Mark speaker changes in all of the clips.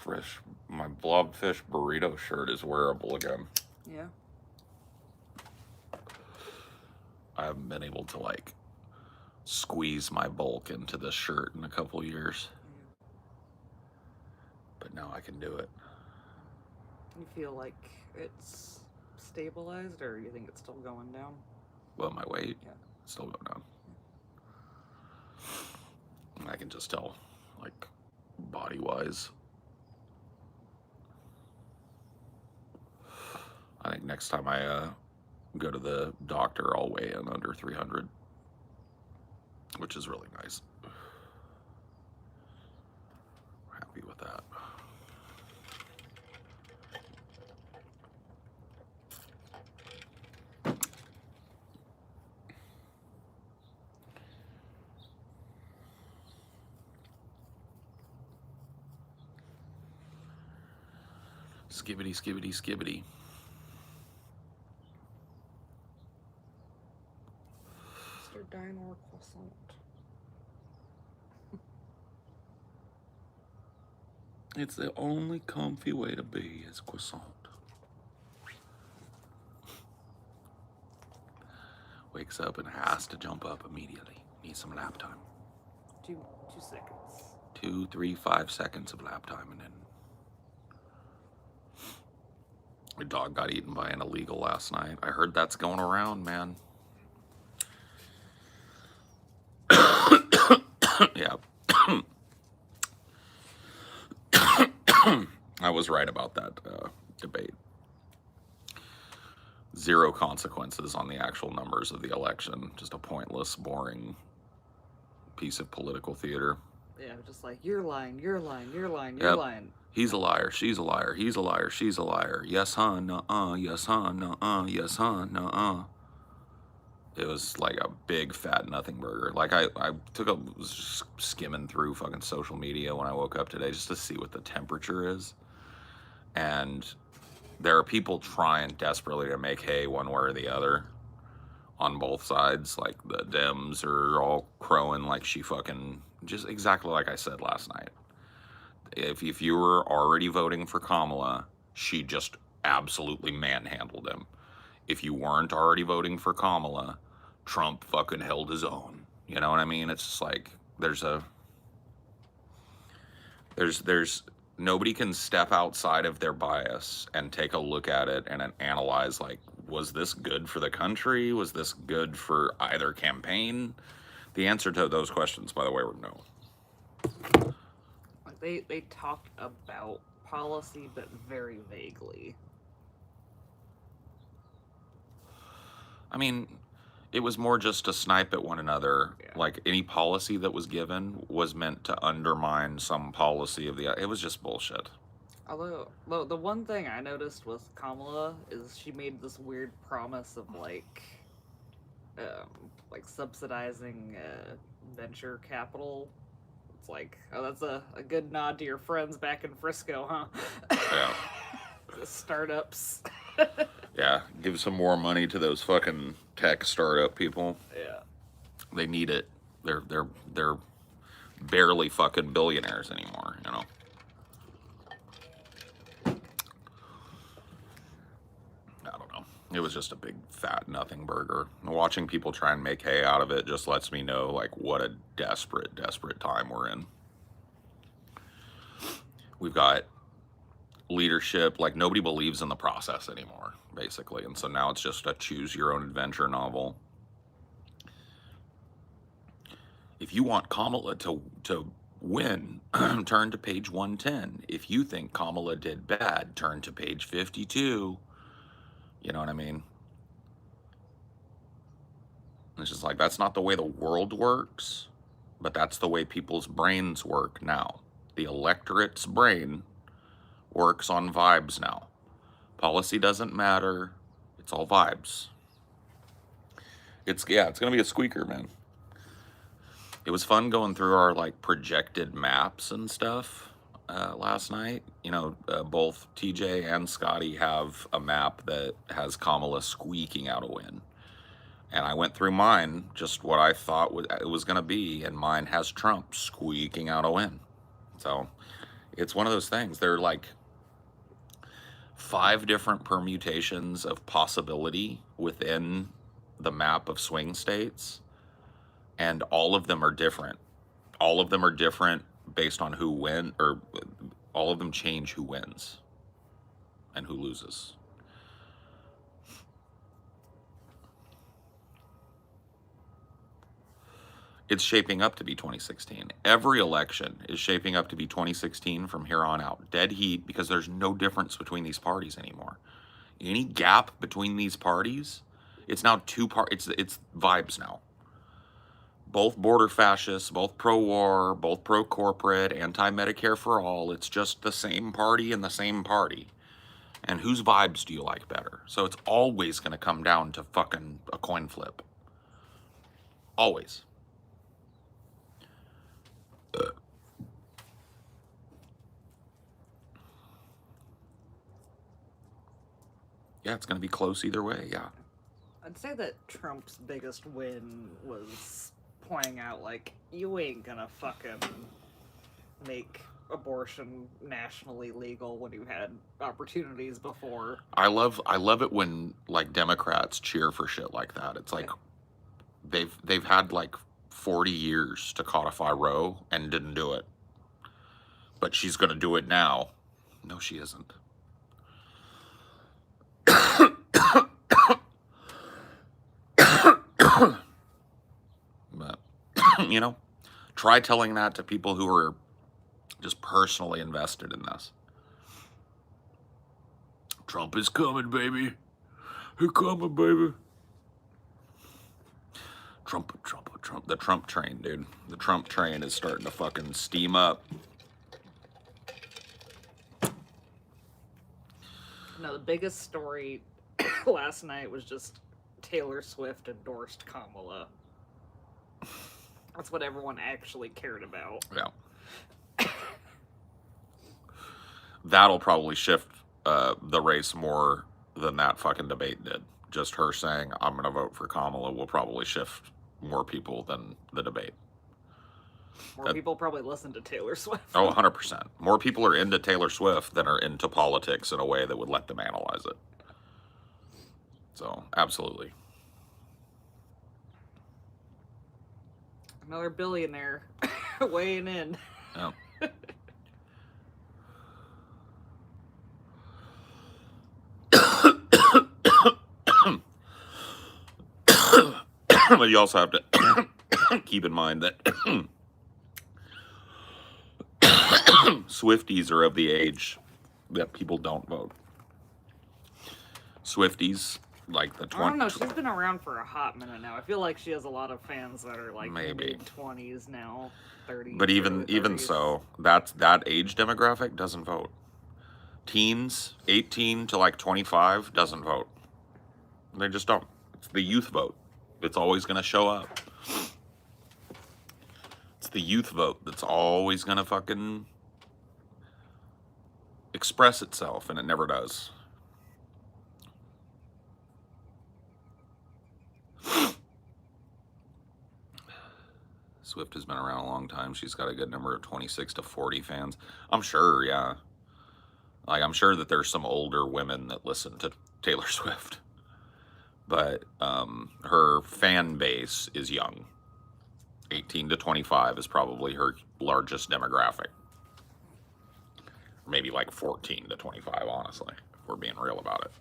Speaker 1: blobfish burrito shirt is wearable again.
Speaker 2: Yeah.
Speaker 1: I haven't been able to like squeeze my bulk into this shirt in a couple years. But now I can do it.
Speaker 2: You feel like it's stabilized, or you think it's still going down?
Speaker 1: Well, my weight,
Speaker 2: Yeah.
Speaker 1: it's still going down. I can just tell, like, body-wise. I think next time I go to the doctor, I'll weigh in under 300, which is really nice. Happy with that. Skibbity, skibbity, skibbity.
Speaker 2: Mr. Dino croissant.
Speaker 1: It's the only comfy way to be is croissant. Wakes up and has to jump up immediately. Needs some lap time.
Speaker 2: 2 seconds.
Speaker 1: 2, 3, 5 seconds of lap time, and then the dog got eaten by an illegal last night. I heard that's going around, man. Yeah. I was right about that debate. 0 consequences on the actual numbers of the election. Just a pointless, boring piece of political theater.
Speaker 2: Yeah, just like, you're lying, you're lying, you're lying, you're lying.
Speaker 1: He's a liar, she's a liar, he's a liar, she's a liar. Yes, huh, nuh-uh, yes, huh, nuh-uh, yes, huh, nuh-uh. It was like a big fat nothing burger. Like I was just skimming through fucking social media when I woke up today just to see what the temperature is. And there are people trying desperately to make hay one way or the other on both sides. Like the Dems are all crowing like she fucking, just exactly like I said last night. If you were already voting for Kamala, she just absolutely manhandled him. If you weren't already voting for Kamala, Trump fucking held his own. You know what I mean? It's just like there's nobody can step outside of their bias and take a look at it and analyze, like, was this good for the country? Was this good for either campaign? The answer to those questions, by the way, were no.
Speaker 2: They talked about policy, but very vaguely.
Speaker 1: I mean, it was more just to snipe at one another. Yeah. Like, any policy that was given was meant to undermine some policy of the... It was just bullshit.
Speaker 2: Although, the one thing I noticed with Kamala is she made this weird promise of, like subsidizing venture capital. It's like, oh, that's a good nod to your friends back in Frisco, huh?
Speaker 1: Yeah.
Speaker 2: The startups.
Speaker 1: Yeah, give some more money to those fucking tech startup people.
Speaker 2: Yeah.
Speaker 1: They need it. They're barely fucking billionaires anymore, you know. I don't know. It was just a big fat nothing burger. Watching people try and make hay out of it just lets me know, like, what a desperate, desperate time we're in. We've got leadership, like, nobody believes in the process anymore, basically, and so now it's just a choose your own adventure novel. If you want Kamala to win, turn to page 110. If you think Kamala did bad, turn to page 52. You know what I mean? It's just like, that's not the way the world works, but that's the way people's brains work now. The electorate's brain works on vibes now. Policy doesn't matter. It's all vibes. It's gonna be a squeaker, man. It was fun going through our, like, projected maps and stuff last night. You know, both TJ and Scotty have a map that has Kamala squeaking out a win. And I went through mine, just what I thought it was gonna be, and mine has Trump squeaking out a win. So It's one of those things. They're like 5 different permutations of possibility within the map of swing states, and all of them are different. All of them are different based on who win, or all of them change who wins and who loses. It's shaping up to be 2016. Every election is shaping up to be 2016 from here on out. Dead heat, because there's no difference between these parties anymore. Any gap between these parties, it's now it's vibes now. Both border fascists, both pro-war, both pro-corporate, anti-Medicare for all. It's just the same party and the same party. And whose vibes do you like better? So it's always going to come down to fucking a coin flip. Always. Yeah, it's going to be close either way, yeah.
Speaker 2: I'd say that Trump's biggest win was pointing out, like, you ain't gonna fucking make abortion nationally legal when you had opportunities before.
Speaker 1: I love it when, like, Democrats cheer for shit like that. It's like they've had like 40 years to codify Roe and didn't do it. But she's going to do it now. No, she isn't. But, you know, try telling that to people who are just personally invested in this. Trump is coming, baby. He's coming, baby. Trump. The Trump train, dude. The Trump train is starting to fucking steam up.
Speaker 2: No, the biggest story last night was just Taylor Swift endorsed Kamala. That's what everyone actually cared about.
Speaker 1: Yeah. That'll probably shift the race more than that fucking debate did. Just her saying, I'm going to vote for Kamala will probably shift more people than the debate.
Speaker 2: More people probably listen to Taylor Swift.
Speaker 1: Oh, 100%. More people are into Taylor Swift than are into politics in a way that would let them analyze it. So, absolutely.
Speaker 2: Another billionaire weighing in.
Speaker 1: Yeah. But you also have to keep in mind that Swifties are of the age that people don't vote. Swifties, like the 20...
Speaker 2: I don't know, she's been around for a hot minute now. I feel like she has a lot of fans that are like
Speaker 1: maybe
Speaker 2: mid-20s now, 30s.
Speaker 1: But even so, that age demographic doesn't vote. Teens, 18 to like 25, doesn't vote. They just don't. It's the youth vote. It's always going to show up. It's the youth vote that's always going to fucking express itself, and it never does. Swift has been around a long time. She's got a good number of 26 to 40 fans. I'm sure, yeah. Like, I'm sure that there's some older women that listen to Taylor Swift. But her fan base is young. 18 to 25 is probably her largest demographic. Maybe like 14 to 25, honestly, if we're being real about it.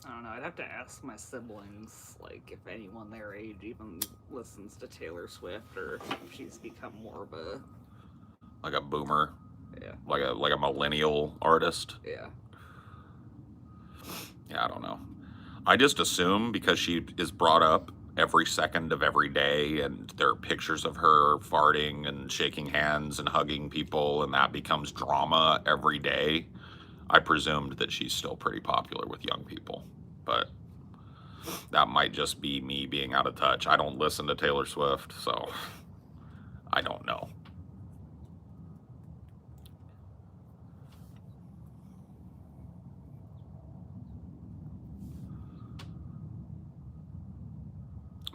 Speaker 2: I don't know, I'd have to ask my siblings, like, if anyone their age even listens to Taylor Swift, or if she's become more of a...
Speaker 1: Like a boomer?
Speaker 2: Yeah.
Speaker 1: Like a millennial artist?
Speaker 2: Yeah.
Speaker 1: Yeah, I don't know. I just assume because she is brought up every second of every day, and there are pictures of her farting and shaking hands and hugging people, and that becomes drama every day. I presumed that she's still pretty popular with young people, but that might just be me being out of touch. I don't listen to Taylor Swift, so I don't know.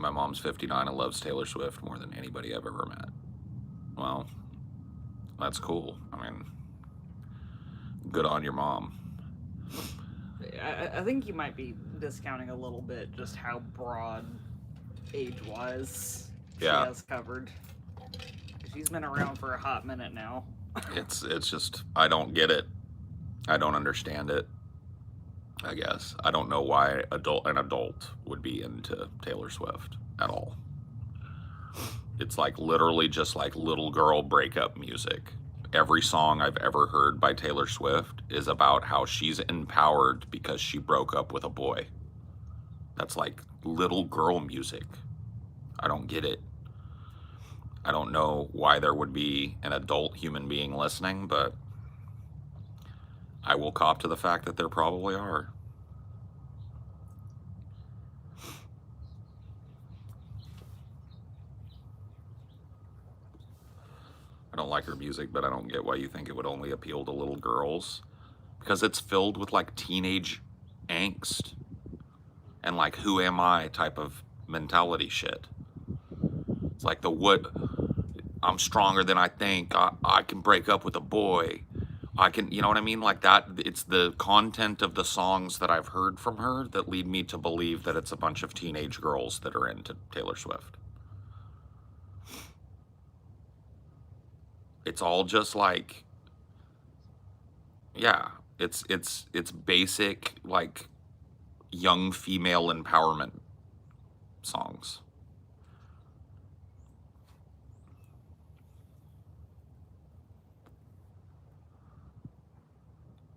Speaker 1: My mom's 59 and loves Taylor Swift more than anybody I've ever met. Well, that's cool. I mean, good on your mom.
Speaker 2: I think you might be discounting a little bit just how broad age-wise she
Speaker 1: Yeah.
Speaker 2: has covered. She's been around for a hot minute now.
Speaker 1: It's just, I don't get it. I don't understand it. I guess I don't know why an adult would be into Taylor Swift at all. It's like literally just like little girl breakup music. Every song I've ever heard by Taylor Swift is about how she's empowered because she broke up with a boy. That's like little girl music. I don't get it. I don't know why there would be an adult human being listening, but I will cop to the fact that there probably are. I don't like her music, but I don't get why you think it would only appeal to little girls. Because it's filled with like teenage angst and like who am I type of mentality shit. It's like I'm stronger than I think. I can break up with a boy. I can, you know what I mean? Like that, it's the content of the songs that I've heard from her that lead me to believe that it's a bunch of teenage girls that are into Taylor Swift. It's all just like, yeah, it's basic like young female empowerment songs.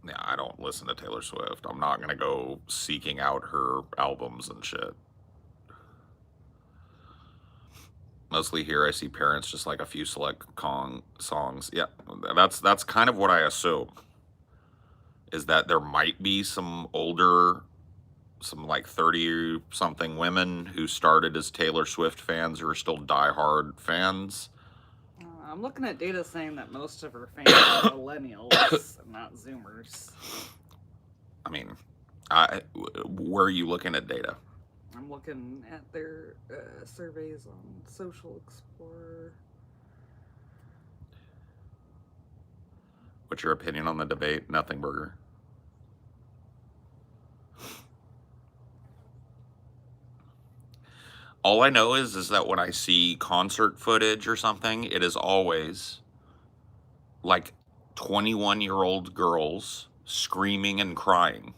Speaker 1: Yeah, I don't listen to Taylor Swift. I'm not gonna go seeking out her albums and shit. Mostly here I see parents just like a few select songs. Yeah, that's kind of what I assume. Is that there might be some like 30-something women who started as Taylor Swift fans who are still diehard fans.
Speaker 2: I'm looking at data saying that most of her fans are millennials, not Zoomers.
Speaker 1: I mean, where are you looking at data?
Speaker 2: I'm looking at their surveys on Social Explorer.
Speaker 1: What's your opinion on the debate, nothingburger? All I know is that when I see concert footage or something, it is always like 21-year-old girls screaming and crying.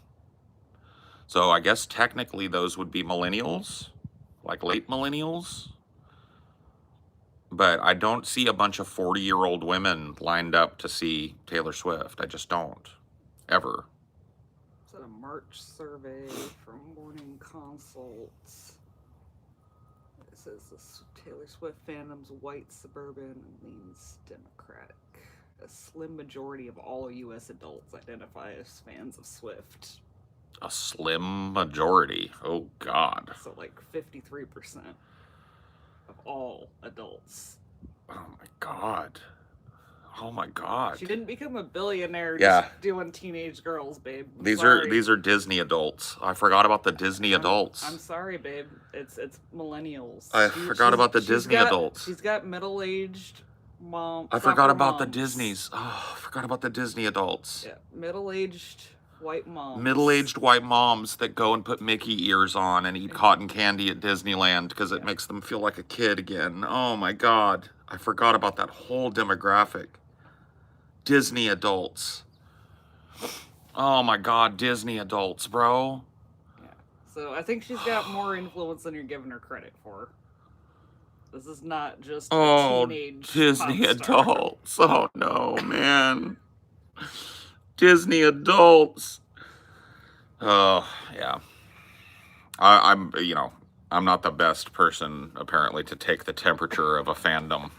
Speaker 1: So I guess technically those would be millennials, like late millennials. But I don't see a bunch of 40-year-old women lined up to see Taylor Swift. I just don't. Ever.
Speaker 2: Is that a March survey from Morning Consults? It says this Taylor Swift fandom's white, suburban, and leans Democratic. A slim majority of all U.S. adults identify as fans of Swift.
Speaker 1: A slim majority. Oh, God.
Speaker 2: So like 53% of all adults.
Speaker 1: Oh, my God. Oh, my God.
Speaker 2: She didn't become a billionaire
Speaker 1: Yeah.
Speaker 2: just doing teenage girls, babe.
Speaker 1: These are Disney adults. I forgot about the Disney adults.
Speaker 2: I'm sorry, babe. It's millennials.
Speaker 1: I forgot about the Disney adults.
Speaker 2: She's got middle-aged mom.
Speaker 1: I forgot about
Speaker 2: moms.
Speaker 1: the Disneys. Oh, I forgot about the Disney adults.
Speaker 2: Yeah, middle-aged white moms.
Speaker 1: Middle-aged white moms that go and put Mickey ears on and eat cotton candy at Disneyland because it makes them feel like a kid again. Oh my God. I forgot about that whole demographic. Disney adults. Oh my God, Disney adults, bro.
Speaker 2: Yeah. So I think she's got more influence than you're giving her credit for. This is not just a teenage
Speaker 1: Disney
Speaker 2: pop star.
Speaker 1: adults. Oh no, man. Disney adults. Oh, yeah. I'm not the best person, apparently, to take the temperature of a fandom.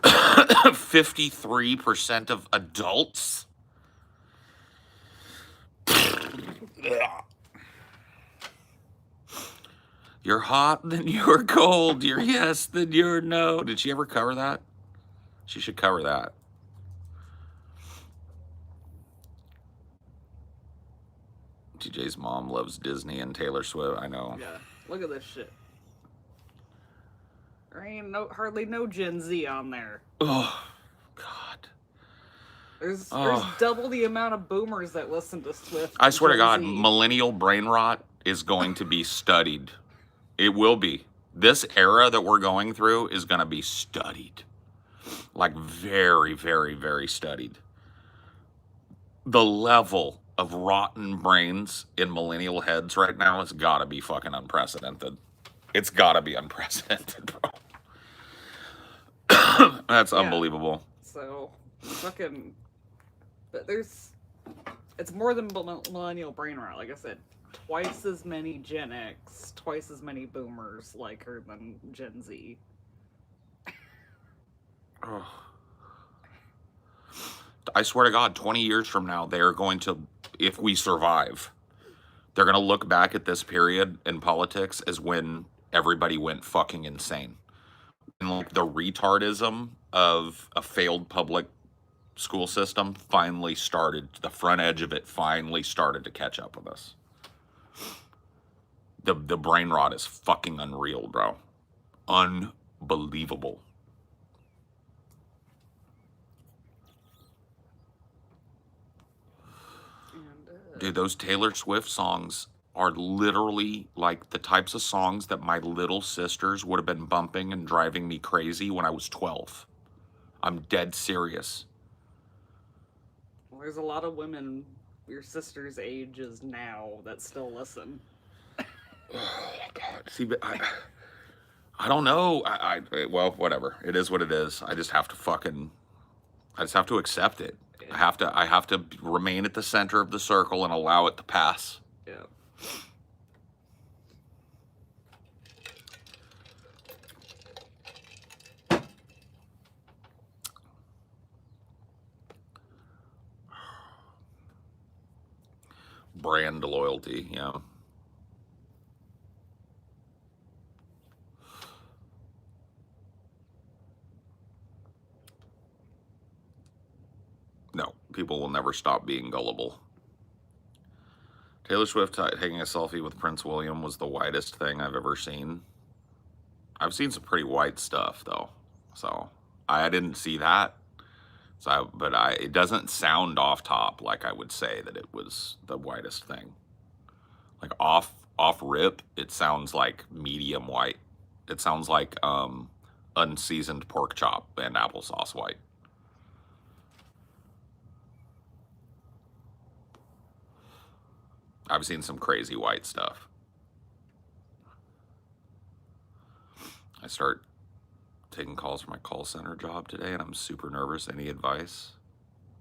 Speaker 1: 53% of adults? You're hot, then you're cold. You're yes, then you're no. Did she ever cover that? She should cover that. TJ's mom loves Disney and Taylor Swift. I know.
Speaker 2: Yeah, look at this shit. There ain't hardly no Gen Z on there.
Speaker 1: Oh, God.
Speaker 2: There's
Speaker 1: Oh.
Speaker 2: double the amount of boomers that listen to Swift.
Speaker 1: I swear to God,
Speaker 2: Z.
Speaker 1: millennial brain rot is going to be studied. It will be. This era that we're going through is going to be studied. Like very, very, very studied. The level of rotten brains in millennial heads right now has got to be fucking unprecedented. It's got to be unprecedented, bro. That's unbelievable.
Speaker 2: So, fucking... But it's more than millennial brain rot. Like I said, twice as many Gen X, twice as many boomers like her than Gen Z.
Speaker 1: Oh. I swear to God, 20 years from now, they're going to, if we survive, they're going to look back at this period in politics as when everybody went fucking insane. And like the retardism of a failed public school system finally started, the front edge of it finally started to catch up with us. The brain rot is fucking unreal, bro. Unbelievable. Dude, those Taylor Swift songs are literally like the types of songs that my little sisters would have been bumping and driving me crazy when I was 12. I'm dead serious.
Speaker 2: Well, there's a lot of women your sister's ages now that still listen.
Speaker 1: Oh, God. See, but I don't know. Well, whatever. It is what it is. I just have to accept it.
Speaker 2: Yeah.
Speaker 1: I have to remain at the center of the circle and allow it to pass.
Speaker 2: Yeah.
Speaker 1: Brand loyalty, yeah. No, people will never stop being gullible. Taylor Swift taking a selfie with Prince William was the whitest thing I've ever seen. I've seen some pretty white stuff, though. So, I didn't see that. It doesn't sound off top like I would say that it was the whitest thing. Like off rip, it sounds like medium white. It sounds like unseasoned pork chop and applesauce white. I've seen some crazy white stuff. I start taking calls for my call center job today, and I'm super nervous. Any advice?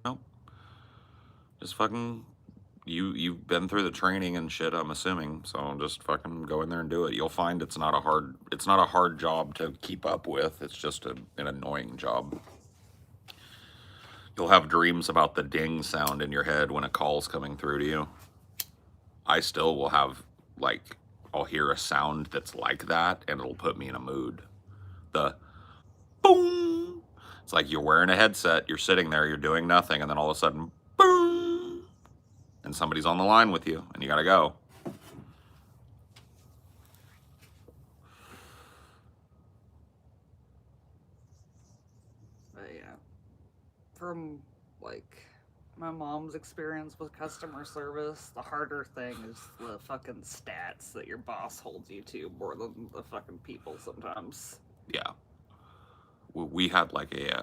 Speaker 1: Nope. Just fucking, you've been through the training and shit, I'm assuming. So just fucking go in there and do it. You'll find it's not a hard job to keep up with. It's just an annoying job. You'll have dreams about the ding sound in your head when a call's coming through to you. I still will have, like, I'll hear a sound that's like that, and it'll put me in a mood. The boom. It's like you're wearing a headset, you're sitting there, you're doing nothing, and then all of a sudden, boom, and somebody's on the line with you, and you gotta go.
Speaker 2: But yeah, from like my mom's experience with customer service, the harder thing is the fucking stats that your boss holds you to more than the fucking people sometimes.
Speaker 1: Yeah. We had like a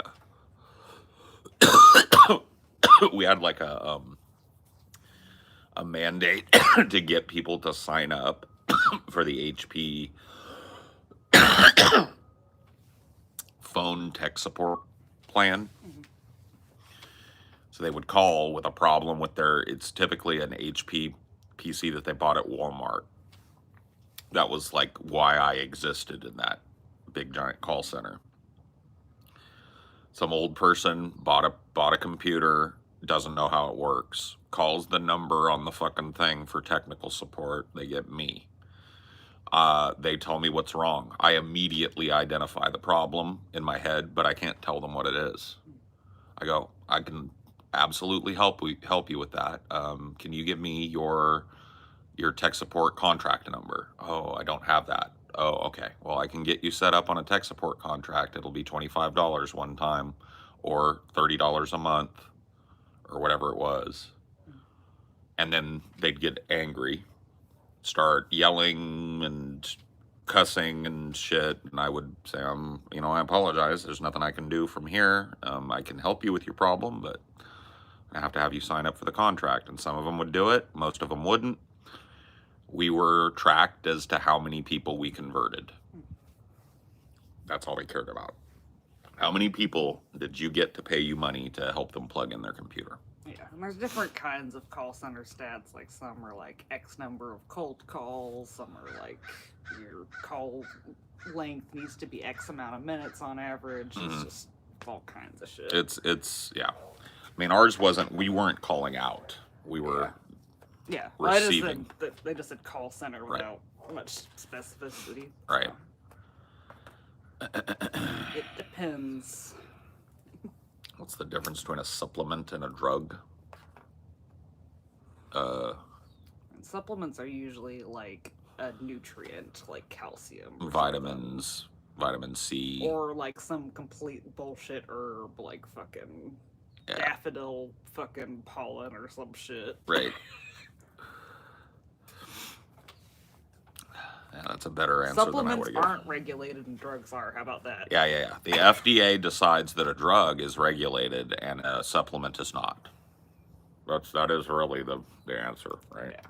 Speaker 1: mandate to get people to sign up for the HP phone tech support plan. Mm-hmm. So they would call with a problem with it's typically an HP PC that they bought at Walmart. That was like why I existed in that big giant call center. Some old person bought a computer, doesn't know how it works, calls the number on the fucking thing for technical support. They get me. They tell me what's wrong. I immediately identify the problem in my head, but I can't tell them what it is. I go, I can absolutely help you with that. Can you give me your your tech support contract number. Oh, I don't have that. Oh, okay. Well, I can get you set up on a tech support contract. It'll be $25 one time or $30 a month or whatever it was. And then they'd get angry, start yelling and cussing and shit. And I would say, I apologize. There's nothing I can do from here. I can help you with your problem, but I have to have you sign up for the contract. And some of them would do it. Most of them wouldn't. We were tracked as to how many people we converted. That's all they cared about. How many people did you get to pay you money to help them plug in their computer?
Speaker 2: Yeah, and there's different kinds of call center stats. Like some are like X number of cold calls. Some are like your call length needs to be X amount of minutes on average. It's just all kinds of shit.
Speaker 1: It's yeah. I mean, ours wasn't. We weren't calling out. We were.
Speaker 2: Yeah,
Speaker 1: Receiving.
Speaker 2: They just said call center without much specificity.
Speaker 1: Right.
Speaker 2: So. It depends.
Speaker 1: What's the difference between a supplement and a drug?
Speaker 2: And supplements are usually like a nutrient, like calcium,
Speaker 1: Vitamins, vitamin C,
Speaker 2: or like some complete bullshit herb, like fucking daffodil, fucking pollen, or some shit.
Speaker 1: Right. Yeah, that's a better answer than I would have given.
Speaker 2: Supplements aren't regulated and drugs are. How about that?
Speaker 1: Yeah. The FDA decides that a drug is regulated and a supplement is not. That is really the answer, right?
Speaker 2: Yeah.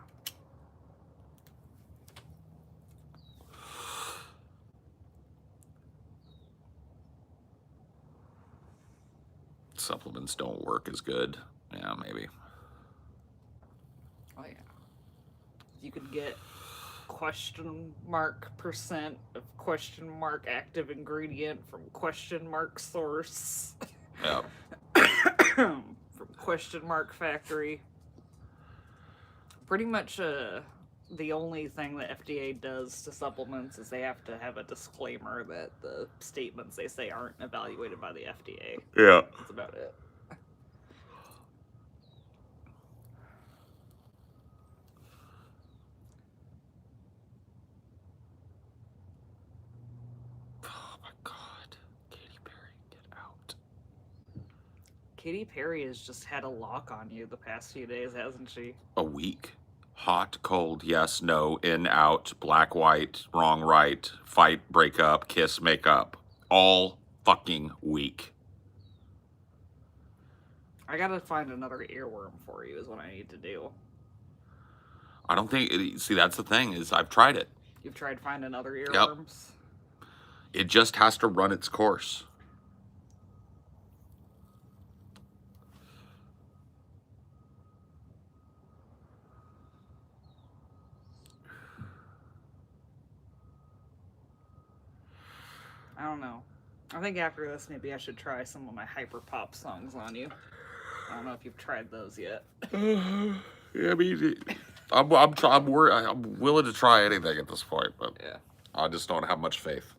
Speaker 1: Supplements don't work as good. Yeah, maybe.
Speaker 2: Oh yeah. You could get %% of $active ingredient from $source.
Speaker 1: Yeah.
Speaker 2: From $factory. Pretty much the only thing the FDA does to supplements is they have to have a disclaimer that the statements they say aren't evaluated by the FDA.
Speaker 1: Yeah.
Speaker 2: That's about it. Katy Perry has just had a lock on you the past few days, hasn't she?
Speaker 1: A week. Hot, cold, yes, no, in, out, black, white, wrong, right, fight, break up, kiss, make up. All fucking week.
Speaker 2: I gotta find another earworm for you is what I need to do.
Speaker 1: I don't think, see, that's the thing, is I've tried it.
Speaker 2: You've tried finding other earworms?
Speaker 1: Yep. It just has to run its course.
Speaker 2: I don't know. I think after this, maybe I should try some of my hyper pop songs on you. I don't know if you've tried those yet.
Speaker 1: Yeah, I mean, I'm willing to try anything at this point, but
Speaker 2: yeah.
Speaker 1: I just don't have much faith.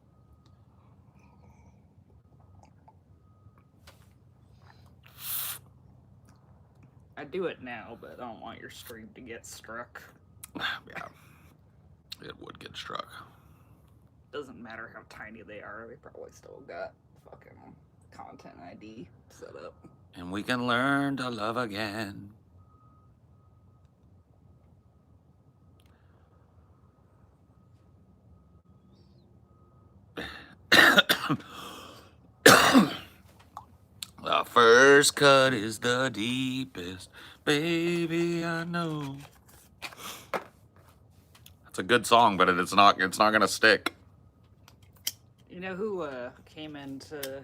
Speaker 2: I do it now, but I don't want your stream to get struck.
Speaker 1: Yeah, it would get struck.
Speaker 2: Doesn't matter how tiny they are, they probably still got fucking content ID set up.
Speaker 1: And we can learn to love again. The first cut is the deepest, baby, I know. It's a good song, but it's not gonna stick.
Speaker 2: You know who came into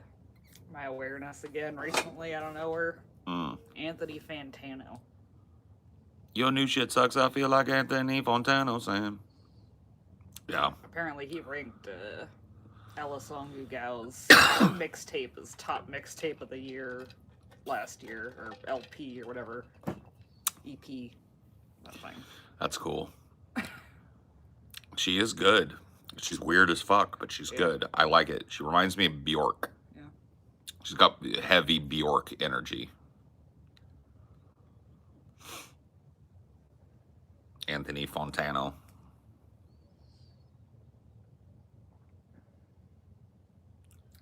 Speaker 2: my awareness again recently out of nowhere? Anthony Fantano.
Speaker 1: Your new shit sucks. I feel like Anthony Fantano saying. Yeah.
Speaker 2: Apparently he ranked Ella Song Gao's mixtape as top mixtape of the year last year, or LP or whatever. EP. That thing.
Speaker 1: That's cool. She is good. She's weird as fuck, but she's good. I like it. She reminds me of Bjork.
Speaker 2: Yeah.
Speaker 1: She's got heavy Bjork energy. Anthony Fontano.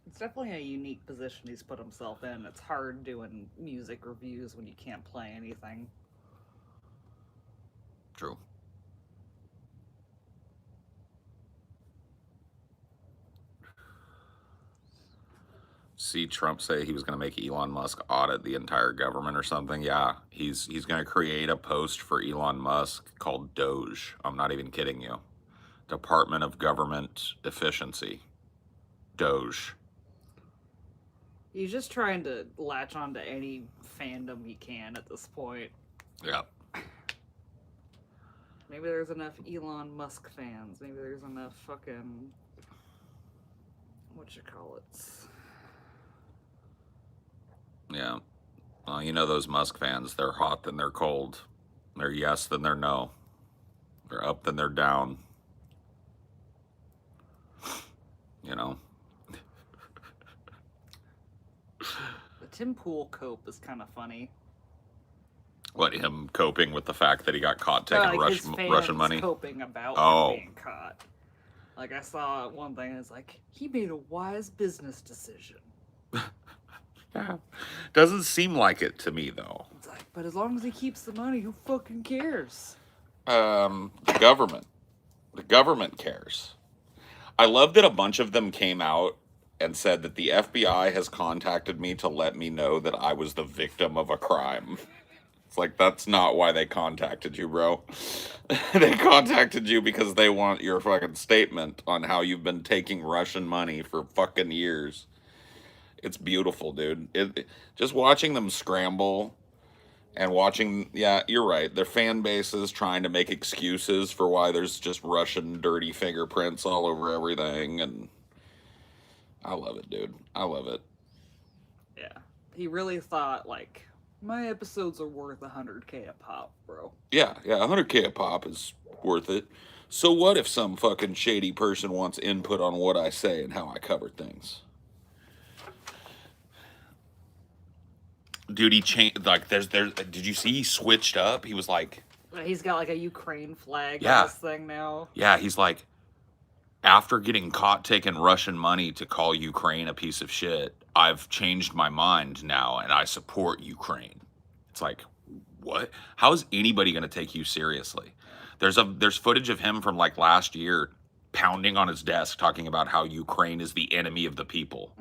Speaker 2: It's definitely a unique position he's put himself in. It's hard doing music reviews when you can't play anything.
Speaker 1: True. See Trump say he was going to make Elon Musk audit the entire government or something. Yeah, he's going to create a post for Elon Musk called Doge. I'm not even kidding you. Department of Government Efficiency. Doge.
Speaker 2: He's just trying to latch onto any fandom he can at this point.
Speaker 1: Yeah.
Speaker 2: Maybe there's enough Elon Musk fans. Maybe there's enough fucking... whatchamacallits.
Speaker 1: Yeah. Well, you know those Musk fans. They're hot, then they're cold. They're yes, then they're no. They're up, then they're down. You know?
Speaker 2: The Tim Pool cope is kind of funny.
Speaker 1: What, him coping with the fact that he got caught taking
Speaker 2: like his fans
Speaker 1: Russian money?
Speaker 2: Coping about him being caught. Like, I saw one thing, and it's like, he made a wise business decision.
Speaker 1: Yeah. Doesn't seem like it to me, though.
Speaker 2: It's like, but as long as he keeps the money, who fucking cares?
Speaker 1: The government. The government cares. I love that a bunch of them came out and said that the FBI has contacted me to let me know that I was the victim of a crime. It's like, that's not why they contacted you, bro. They contacted you because they want your fucking statement on how you've been taking Russian money for fucking years. It's beautiful, dude. Just watching them scramble and watching, yeah, you're right. Their fan base is trying to make excuses for why there's just Russian dirty fingerprints all over everything. And I love it, dude. I love it.
Speaker 2: Yeah. He really thought, like, my episodes are worth 100K a pop, bro.
Speaker 1: Yeah, 100K a pop is worth it. So what if some fucking shady person wants input on what I say and how I cover things? Dude, he changed, like, did you see he switched up? He was like...
Speaker 2: He's got, like, a Ukraine flag on this thing now.
Speaker 1: Yeah, he's like, after getting caught taking Russian money to call Ukraine a piece of shit, I've changed my mind now, and I support Ukraine. It's like, what? How is anybody going to take you seriously? There's footage of him from, like, last year pounding on his desk talking about how Ukraine is the enemy of the people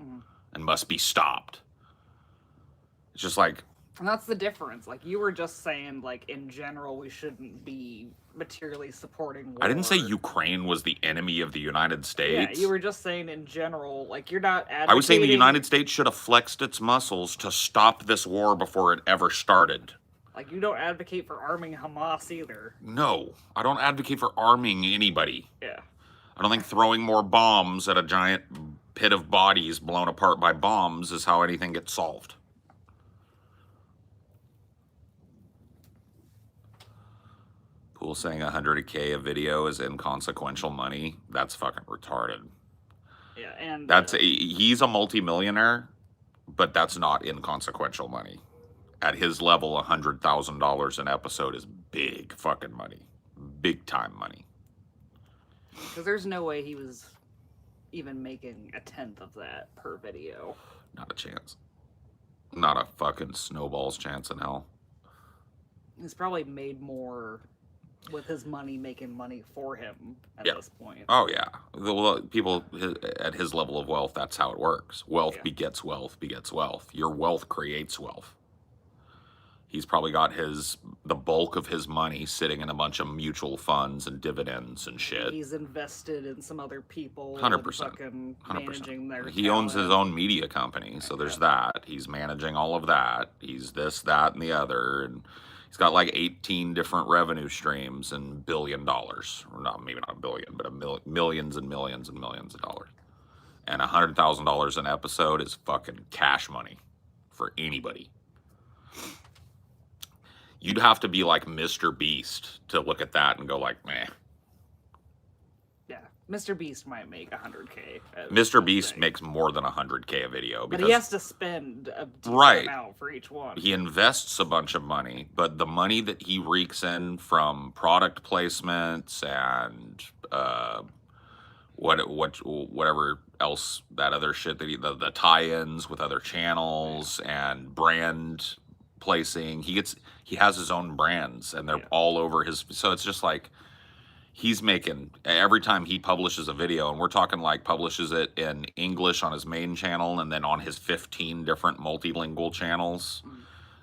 Speaker 1: and must be stopped. It's just like...
Speaker 2: And that's the difference. Like, you were just saying, like, in general, we shouldn't be materially supporting war.
Speaker 1: I didn't say Ukraine was the enemy of the United States.
Speaker 2: Yeah, you were just saying in general, like, you're not advocating...
Speaker 1: I was saying the United States should have flexed its muscles to stop this war before it ever started.
Speaker 2: Like, you don't advocate for arming Hamas either.
Speaker 1: No, I don't advocate for arming anybody.
Speaker 2: Yeah.
Speaker 1: I don't think throwing more bombs at a giant pit of bodies blown apart by bombs is how anything gets solved. Pool saying 100K a video is inconsequential money. That's fucking retarded.
Speaker 2: Yeah, and...
Speaker 1: he's a multimillionaire, but that's not inconsequential money. At his level, $100,000 an episode is big fucking money. Big time money.
Speaker 2: Because there's no way he was even making a tenth of that per video.
Speaker 1: Not a chance. Not a fucking snowball's chance in hell.
Speaker 2: He's probably made more with his money making money for him at this point.
Speaker 1: Oh, yeah. Well, people at his level of wealth, that's how it works. Wealth begets wealth begets wealth. Your wealth creates wealth. He's probably got the bulk of his money sitting in a bunch of mutual funds and dividends and shit.
Speaker 2: He's invested in some other people.
Speaker 1: 100%.
Speaker 2: Managing their
Speaker 1: He owns his own media company, so there's that. He's managing all of that. He's this, that, and the other. And he's got like 18 different revenue streams and $1 billion. Or not, maybe not a billion, but millions and millions and millions of dollars. And $100,000 an episode is fucking cash money for anybody. You'd have to be like MrBeast to look at that and go like, meh.
Speaker 2: Yeah, MrBeast might make 100K.
Speaker 1: MrBeast makes more than 100K a video, because
Speaker 2: but he has to spend a decent amount for each one.
Speaker 1: He invests a bunch of money, but the money that he reeks in from product placements and whatever else, that other shit that the tie-ins with other channels and brand placing, he has his own brands, and they're all over his. So it's just like, he's making, every time he publishes a video, and we're talking like publishes it in English on his main channel and then on his 15 different multilingual channels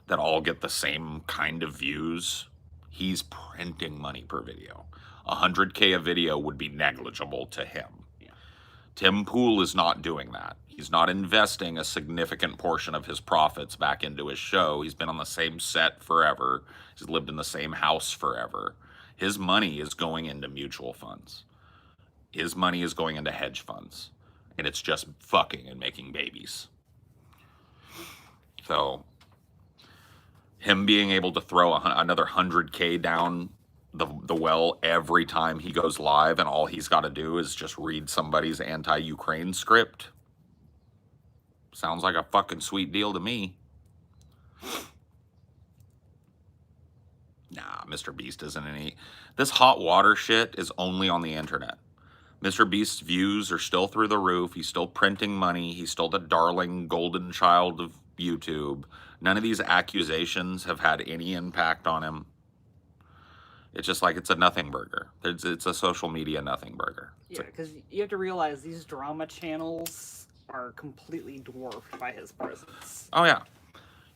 Speaker 1: that all get the same kind of views, he's printing money per video. 100K a video would be negligible to him. Tim Pool is not doing that. He's not investing a significant portion of his profits back into his show. He's been on the same set forever. He's lived in the same house forever. His money is going into mutual funds. His money is going into hedge funds. And it's just fucking and making babies. So, him being able to throw another 100K down the well every time he goes live, and all he's got to do is just read somebody's anti-Ukraine script, sounds like a fucking sweet deal to me. Nah, MrBeast isn't any. This hot water shit is only on the internet. MrBeast's views are still through the roof. He's still printing money. He's still the darling golden child of YouTube. None of these accusations have had any impact on him. It's just like, it's a nothing burger. It's a social media nothing burger.
Speaker 2: Yeah, because you have to realize these drama channels are completely dwarfed by his presence.
Speaker 1: Oh, yeah.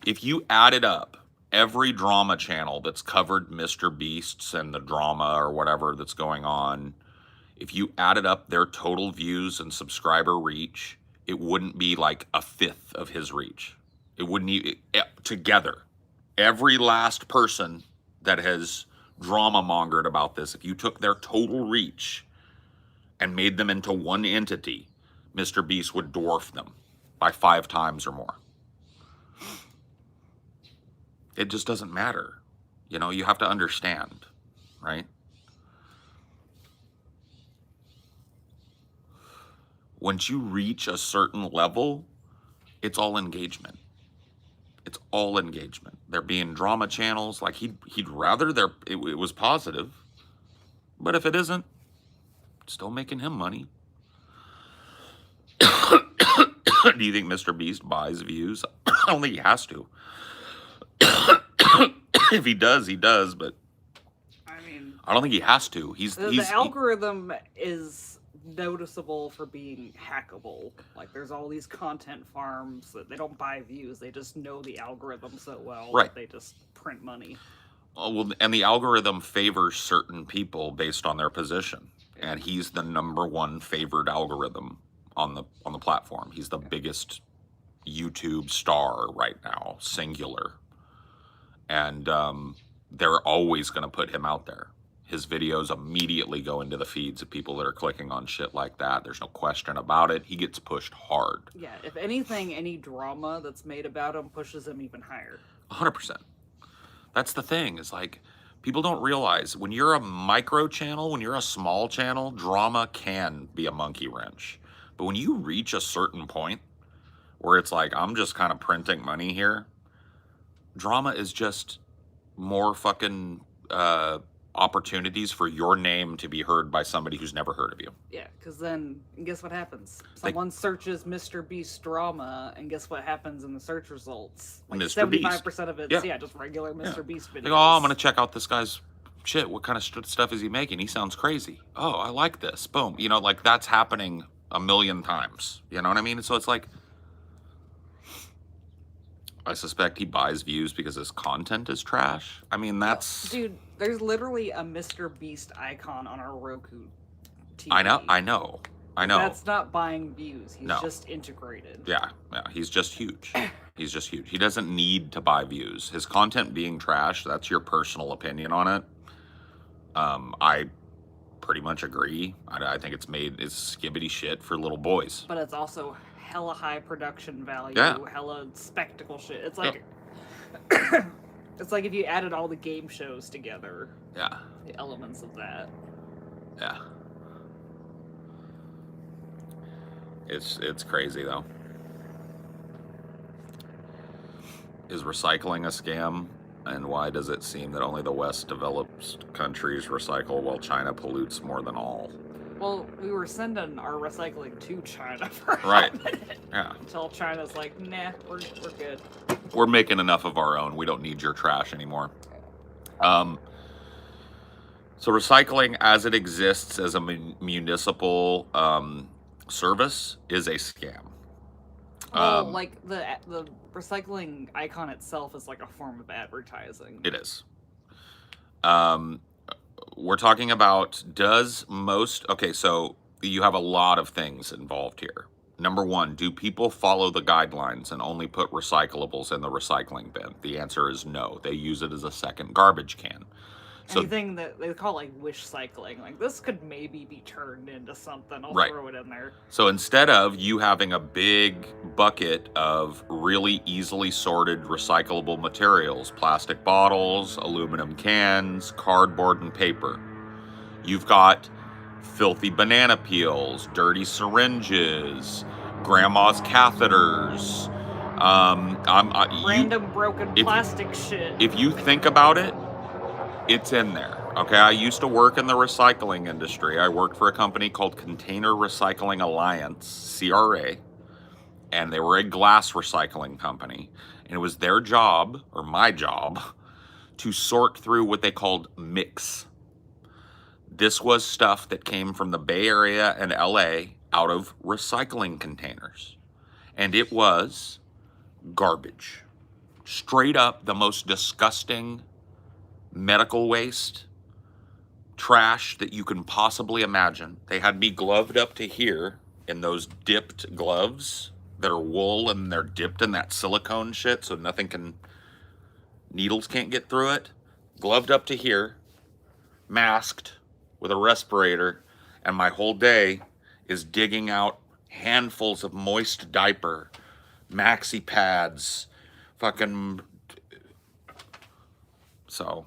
Speaker 1: If you added up every drama channel that's covered MrBeasts and the drama or whatever that's going on, if you added up their total views and subscriber reach, it wouldn't be like a fifth of his reach. It wouldn't even, together. Every last person that has drama mongered about this, if you took their total reach and made them into one entity, MrBeast would dwarf them by 5 times or more. It just doesn't matter. You know, you have to understand, right? Once you reach a certain level, it's all engagement. It's all engagement. There being drama channels, like he'd rather it was positive, but if it isn't, it's still making him money. Do you think MrBeast buys views? I don't think he has to. If he does, he does, but
Speaker 2: I mean,
Speaker 1: I don't think he has to.
Speaker 2: The algorithm is noticeable for being hackable. Like, there's all these content farms that they don't buy views, they just know the algorithm so well that they just print money.
Speaker 1: Oh, well, and the algorithm favors certain people based on their position, and he's the #1 favored algorithm on the platform. He's the biggest YouTube star right now, singular, and they're always going to put him out there. His videos immediately go into the feeds of people that are clicking on shit like that. There's no question about it. He gets pushed hard.
Speaker 2: Yeah, if anything, any drama that's made about him pushes him even higher.
Speaker 1: 100%. That's the thing. It's like, people don't realize, when you're a micro channel, when you're a small channel, drama can be a monkey wrench. But when you reach a certain point where it's like, I'm just kind of printing money here, drama is just more fucking opportunities for your name to be heard by somebody who's never heard of you.
Speaker 2: Yeah, because then, guess what happens? Someone searches MrBeast drama, and guess what happens in the search results? Like, 75% of it's, just regular MrBeast videos.
Speaker 1: Like, oh, I'm going to check out this guy's shit. What kind of stuff is he making? He sounds crazy. Oh, I like this. Boom. You know, like, that's happening a million times. You know what I mean? So it's like, I suspect he buys views because his content is trash. I mean, that's...
Speaker 2: Dude, there's literally a MrBeast icon on our Roku TV.
Speaker 1: I know.
Speaker 2: That's not buying views. He's just integrated.
Speaker 1: Yeah, he's just huge. He's just huge. He doesn't need to buy views. His content being trash, that's your personal opinion on it. I pretty much agree. I think it's skibbity shit for little boys.
Speaker 2: But it's also hella high production value, hella spectacle shit. It's like it's like if you added all the game shows together.
Speaker 1: Yeah.
Speaker 2: The elements of that.
Speaker 1: Yeah. It's crazy though. Is recycling a scam? And why does it seem that only the West developed countries recycle while China pollutes more than all?
Speaker 2: Well, we were sending our recycling to China for a
Speaker 1: Right.
Speaker 2: hot minute.
Speaker 1: Yeah.
Speaker 2: Until China's like, nah, we're good.
Speaker 1: We're making enough of our own. We don't need your trash anymore. So recycling as it exists as a municipal service is a scam.
Speaker 2: Well, like the recycling icon itself is like a form of advertising.
Speaker 1: It is. We're talking about okay, so you have a lot of things involved here. Number one, do people follow the guidelines and only put recyclables in the recycling bin? The answer is no. They use it as a second garbage can. So,
Speaker 2: anything that they call like wish cycling, like this could maybe be turned into something. I'll
Speaker 1: right.
Speaker 2: throw it in there.
Speaker 1: So instead of you having a big bucket of really easily sorted recyclable materials, plastic bottles, aluminum cans, cardboard, and paper, you've got filthy banana peels, dirty syringes, grandma's catheters,
Speaker 2: random broken plastic shit.
Speaker 1: If you think about it, it's in there. Okay, I used to work in the recycling industry. I worked for a company called Container Recycling Alliance, CRA, and they were a glass recycling company. And it was their job, or my job, to sort through what they called mix. This was stuff that came from the Bay Area and LA out of recycling containers. And it was garbage. Straight up the most disgusting medical waste, trash that you can possibly imagine. They had me gloved up to here in those dipped gloves that are wool and they're dipped in that silicone shit so needles can't get through it. Gloved up to here, masked with a respirator, and my whole day is digging out handfuls of moist diaper, maxi pads, so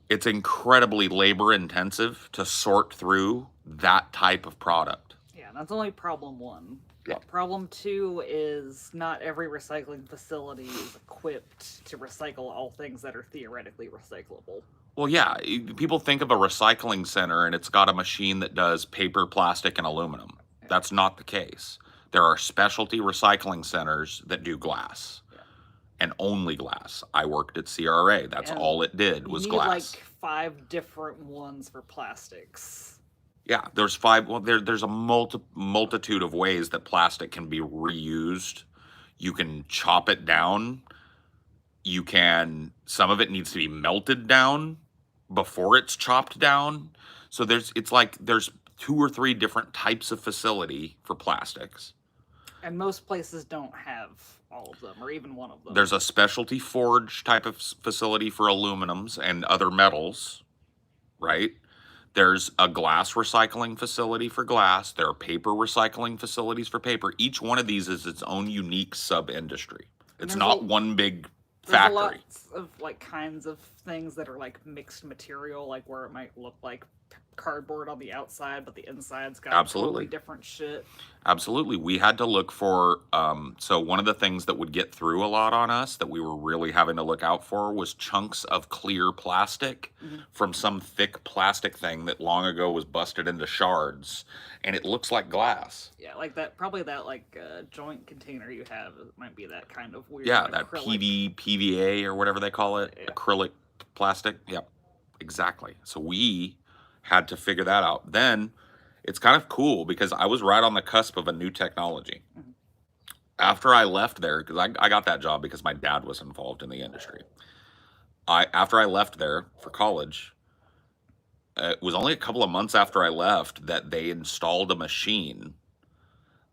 Speaker 1: it's incredibly labor intensive to sort through that type of product.
Speaker 2: Yeah, that's only problem one.
Speaker 1: Yeah.
Speaker 2: Problem two is not every recycling facility is equipped to recycle all things that are theoretically recyclable.
Speaker 1: Well, yeah, people think of a recycling center and it's got a machine that does paper, plastic, and aluminum. Yeah. That's not the case. There are specialty recycling centers that do glass. And only glass. I worked at CRA. That's all it did was glass.
Speaker 2: Like 5 different ones for plastics.
Speaker 1: Yeah, there's 5. Well, there's a multitude of ways that plastic can be reused. You can chop it down. Some of it needs to be melted down before it's chopped down. So there's 2 or 3 different types of facility for plastics.
Speaker 2: And most places don't have all of them, or even one of them.
Speaker 1: There's a specialty forge type of facility for aluminums and other metals, right? There's a glass recycling facility for glass. There are paper recycling facilities for paper. Each one of these is its own unique sub-industry. It's not one big factory.
Speaker 2: There's a lot of kinds of things that are like mixed material, like where it might look like cardboard on the outside, but the inside's got totally different shit.
Speaker 1: Absolutely. We had to look for, so one of the things that would get through a lot on us that we were really having to look out for was chunks of clear plastic from some thick plastic thing that long ago was busted into shards, and it looks like glass.
Speaker 2: Yeah, like that, probably that joint container you have might be that kind of weird.
Speaker 1: Yeah, that PVA or whatever they call it, acrylic plastic. Yep, exactly. So we had to figure that out. Then it's kind of cool because I was right on the cusp of a new technology. After I left there, because I got that job because my dad was involved in the industry. After I left there for college, it was only a couple of months after I left that they installed a machine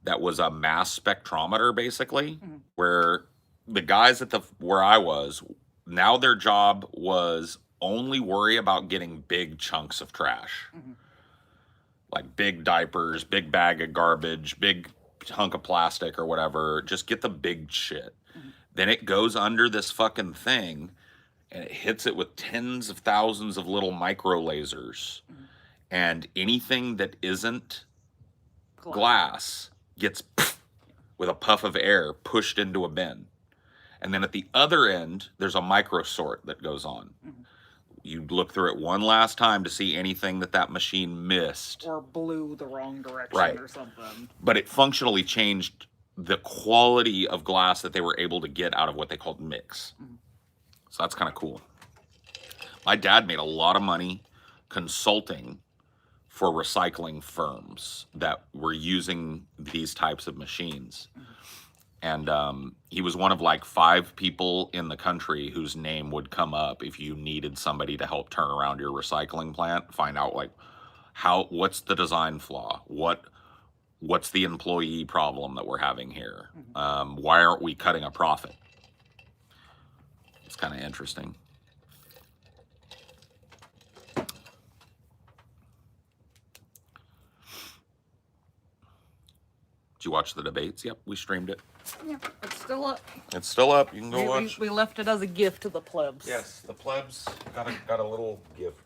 Speaker 1: that was a mass spectrometer, basically, where the guys where I was, now their job was only worry about getting big chunks of trash. Like big diapers, big bag of garbage, big hunk of plastic or whatever. Just get the big shit. Then it goes under this fucking thing and it hits it with tens of thousands of little micro lasers. And anything that isn't glass gets with a puff of air pushed into a bin. And then at the other end, there's a micro sort that goes on. You look through it one last time to see anything that machine missed.
Speaker 2: Or blew the wrong direction or something.
Speaker 1: But it functionally changed the quality of glass that they were able to get out of what they called mix. So that's kind of cool. My dad made a lot of money consulting for recycling firms that were using these types of machines. And he was one of like 5 people in the country whose name would come up if you needed somebody to help turn around your recycling plant, find out like what's the design flaw, what's the employee problem that we're having here, why aren't we cutting a profit? It's kind of interesting. Did you watch the debates? Yep, we streamed it.
Speaker 2: Yeah, it's still up.
Speaker 1: It's still up. You can go watch.
Speaker 2: We left it as a gift to the plebs.
Speaker 1: Yes, the plebs got a little gift.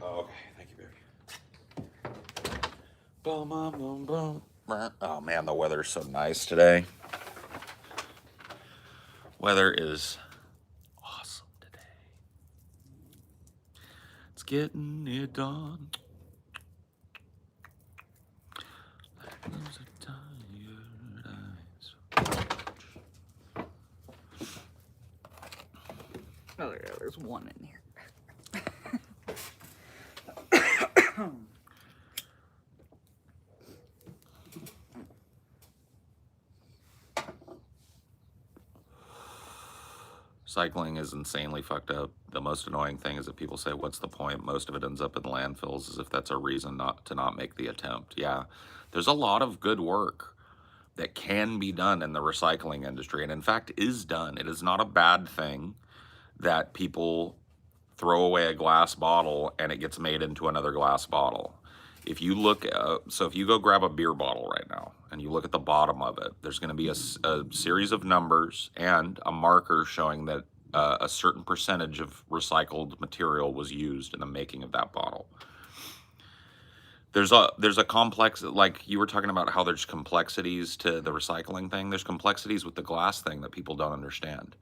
Speaker 1: Oh, okay. Thank you, baby. Oh man, the weather's so nice today. Weather is awesome today. It's getting it done. Those are tired eyes.
Speaker 2: Oh, yeah, there's one in here.
Speaker 1: Cycling is insanely fucked up. The most annoying thing is that people say, what's the point? Most of it ends up in landfills, as if that's a reason not to make the attempt. Yeah, there's a lot of good work that can be done in the recycling industry, and in fact is done. It is not a bad thing that people throw away a glass bottle and it gets made into another glass bottle. If you look, so if you go grab a beer bottle right now and you look at the bottom of it, there's going to be a series of numbers and a marker showing that a certain percentage of recycled material was used in the making of that bottle. There's a complex, like you were talking about how there's complexities to the recycling thing. There's complexities with the glass thing that people don't understand.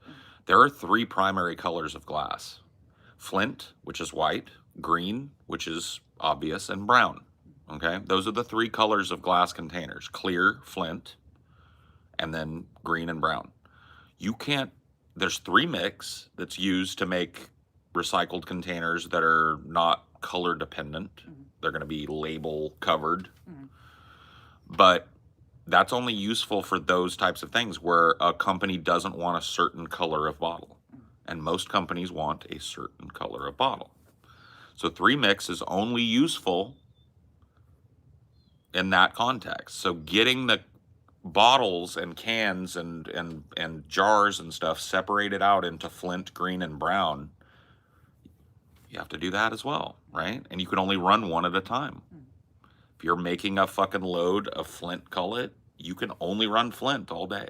Speaker 1: There are 3 primary colors of glass: flint, which is white; green, which is obvious; and brown. Okay, those are the 3 colors of glass containers: clear, flint, and then green and brown. You can't, there's 3 mix that's used to make recycled containers that are not color dependent. They're going to be label covered. But that's only useful for those types of things where a company doesn't want a certain color of bottle. And most companies want a certain color of bottle. So 3 mix is only useful in that context. So getting the bottles and cans and jars and stuff separated out into flint, green, and brown, you have to do that as well, right? And you can only run one at a time. If you're making a fucking load of flint cullet, you can only run flint all day.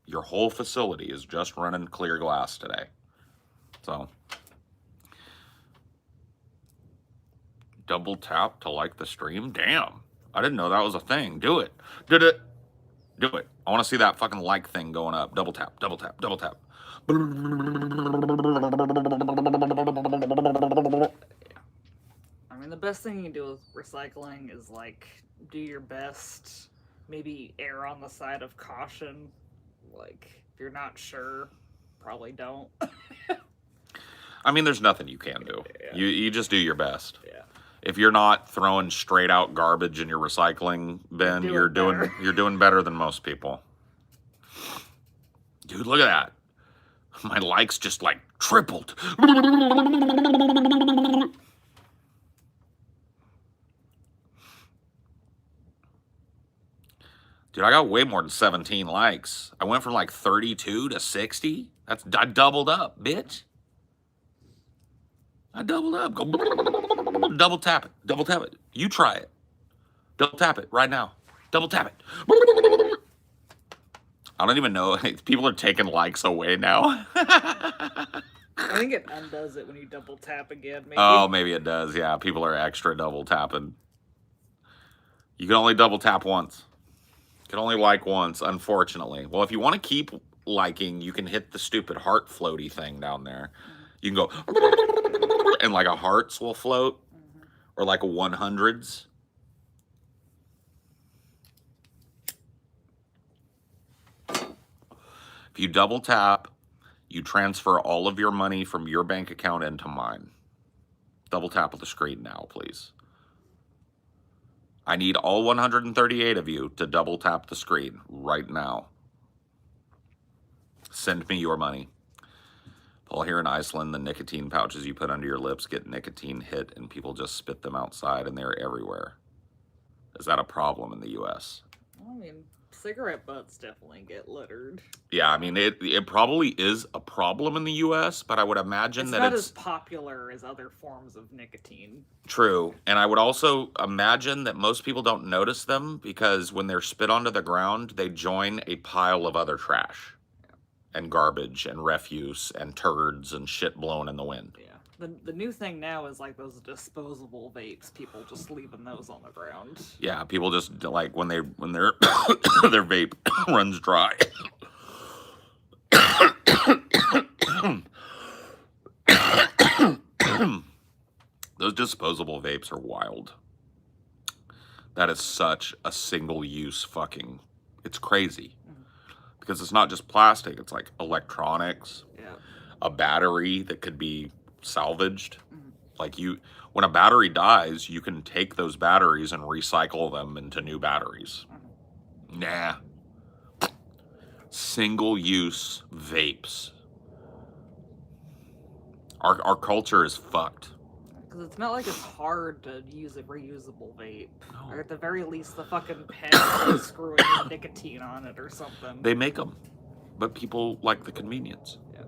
Speaker 1: Your whole facility is just running clear glass today. So double tap to like the stream. Damn, I didn't know that was a thing. Do it. Did it. Do it. I want to see that fucking like thing going up. Double tap, double tap, double tap.
Speaker 2: I mean, the best thing you can do with recycling is, like, do your best. Maybe err on the side of caution. Like, if you're not sure, probably don't.
Speaker 1: I mean, there's nothing you can do.
Speaker 2: Yeah.
Speaker 1: You just do your best.
Speaker 2: Yeah.
Speaker 1: if you're not throwing straight out garbage in your recycling bin, you're doing better than most people. Dude, look at that. My likes just like tripled. Dude, I got way more than 17 likes. I went from like 32 to 60. I doubled up, bitch. I doubled up. Go double tap it. Double tap it. You try it. Double tap it right now. Double tap it. I don't even know. People are taking likes away now.
Speaker 2: I think it undoes it when you double tap again, maybe.
Speaker 1: Oh, maybe it does. Yeah, people are extra double tapping. You can only double tap once. You can only like once, unfortunately. Well, if you want to keep liking, you can hit the stupid heart floaty thing down there. You can go, and like a hearts will float, or like a 100s. If you double tap, you transfer all of your money from your bank account into mine. Double tap the screen now, please. I need all 138 of you to double tap the screen right now. Send me your money. Paul, here in Iceland, the nicotine pouches you put under your lips get nicotine hit and people just spit them outside and they're everywhere. Is that a problem in the U.S.?
Speaker 2: I mean, cigarette butts definitely get littered.
Speaker 1: Yeah, I mean, it probably is a problem in the U.S., but I would imagine
Speaker 2: it's
Speaker 1: that
Speaker 2: not as popular as other forms of nicotine.
Speaker 1: True. And I would also imagine that most people don't notice them because when they're spit onto the ground, they join a pile of other trash and garbage and refuse and turds and shit blown in the wind.
Speaker 2: Yeah. The new thing now is like those disposable vapes. People just leaving those on the ground.
Speaker 1: Yeah, people just like when their their vape runs dry. Those disposable vapes are wild. That is such a single-use fucking... It's crazy. Because it's not just plastic. It's like electronics.
Speaker 2: Yeah.
Speaker 1: A battery that could be salvaged. Like when a battery dies, you can take those batteries and recycle them into new batteries. Nah. Single-use vapes. Our culture is fucked.
Speaker 2: Because it's not like it's hard to use a reusable vape.
Speaker 1: No.
Speaker 2: Or at the very least, the fucking pen is screwing nicotine on it or something.
Speaker 1: They make them. But people like the convenience.
Speaker 2: Yeah.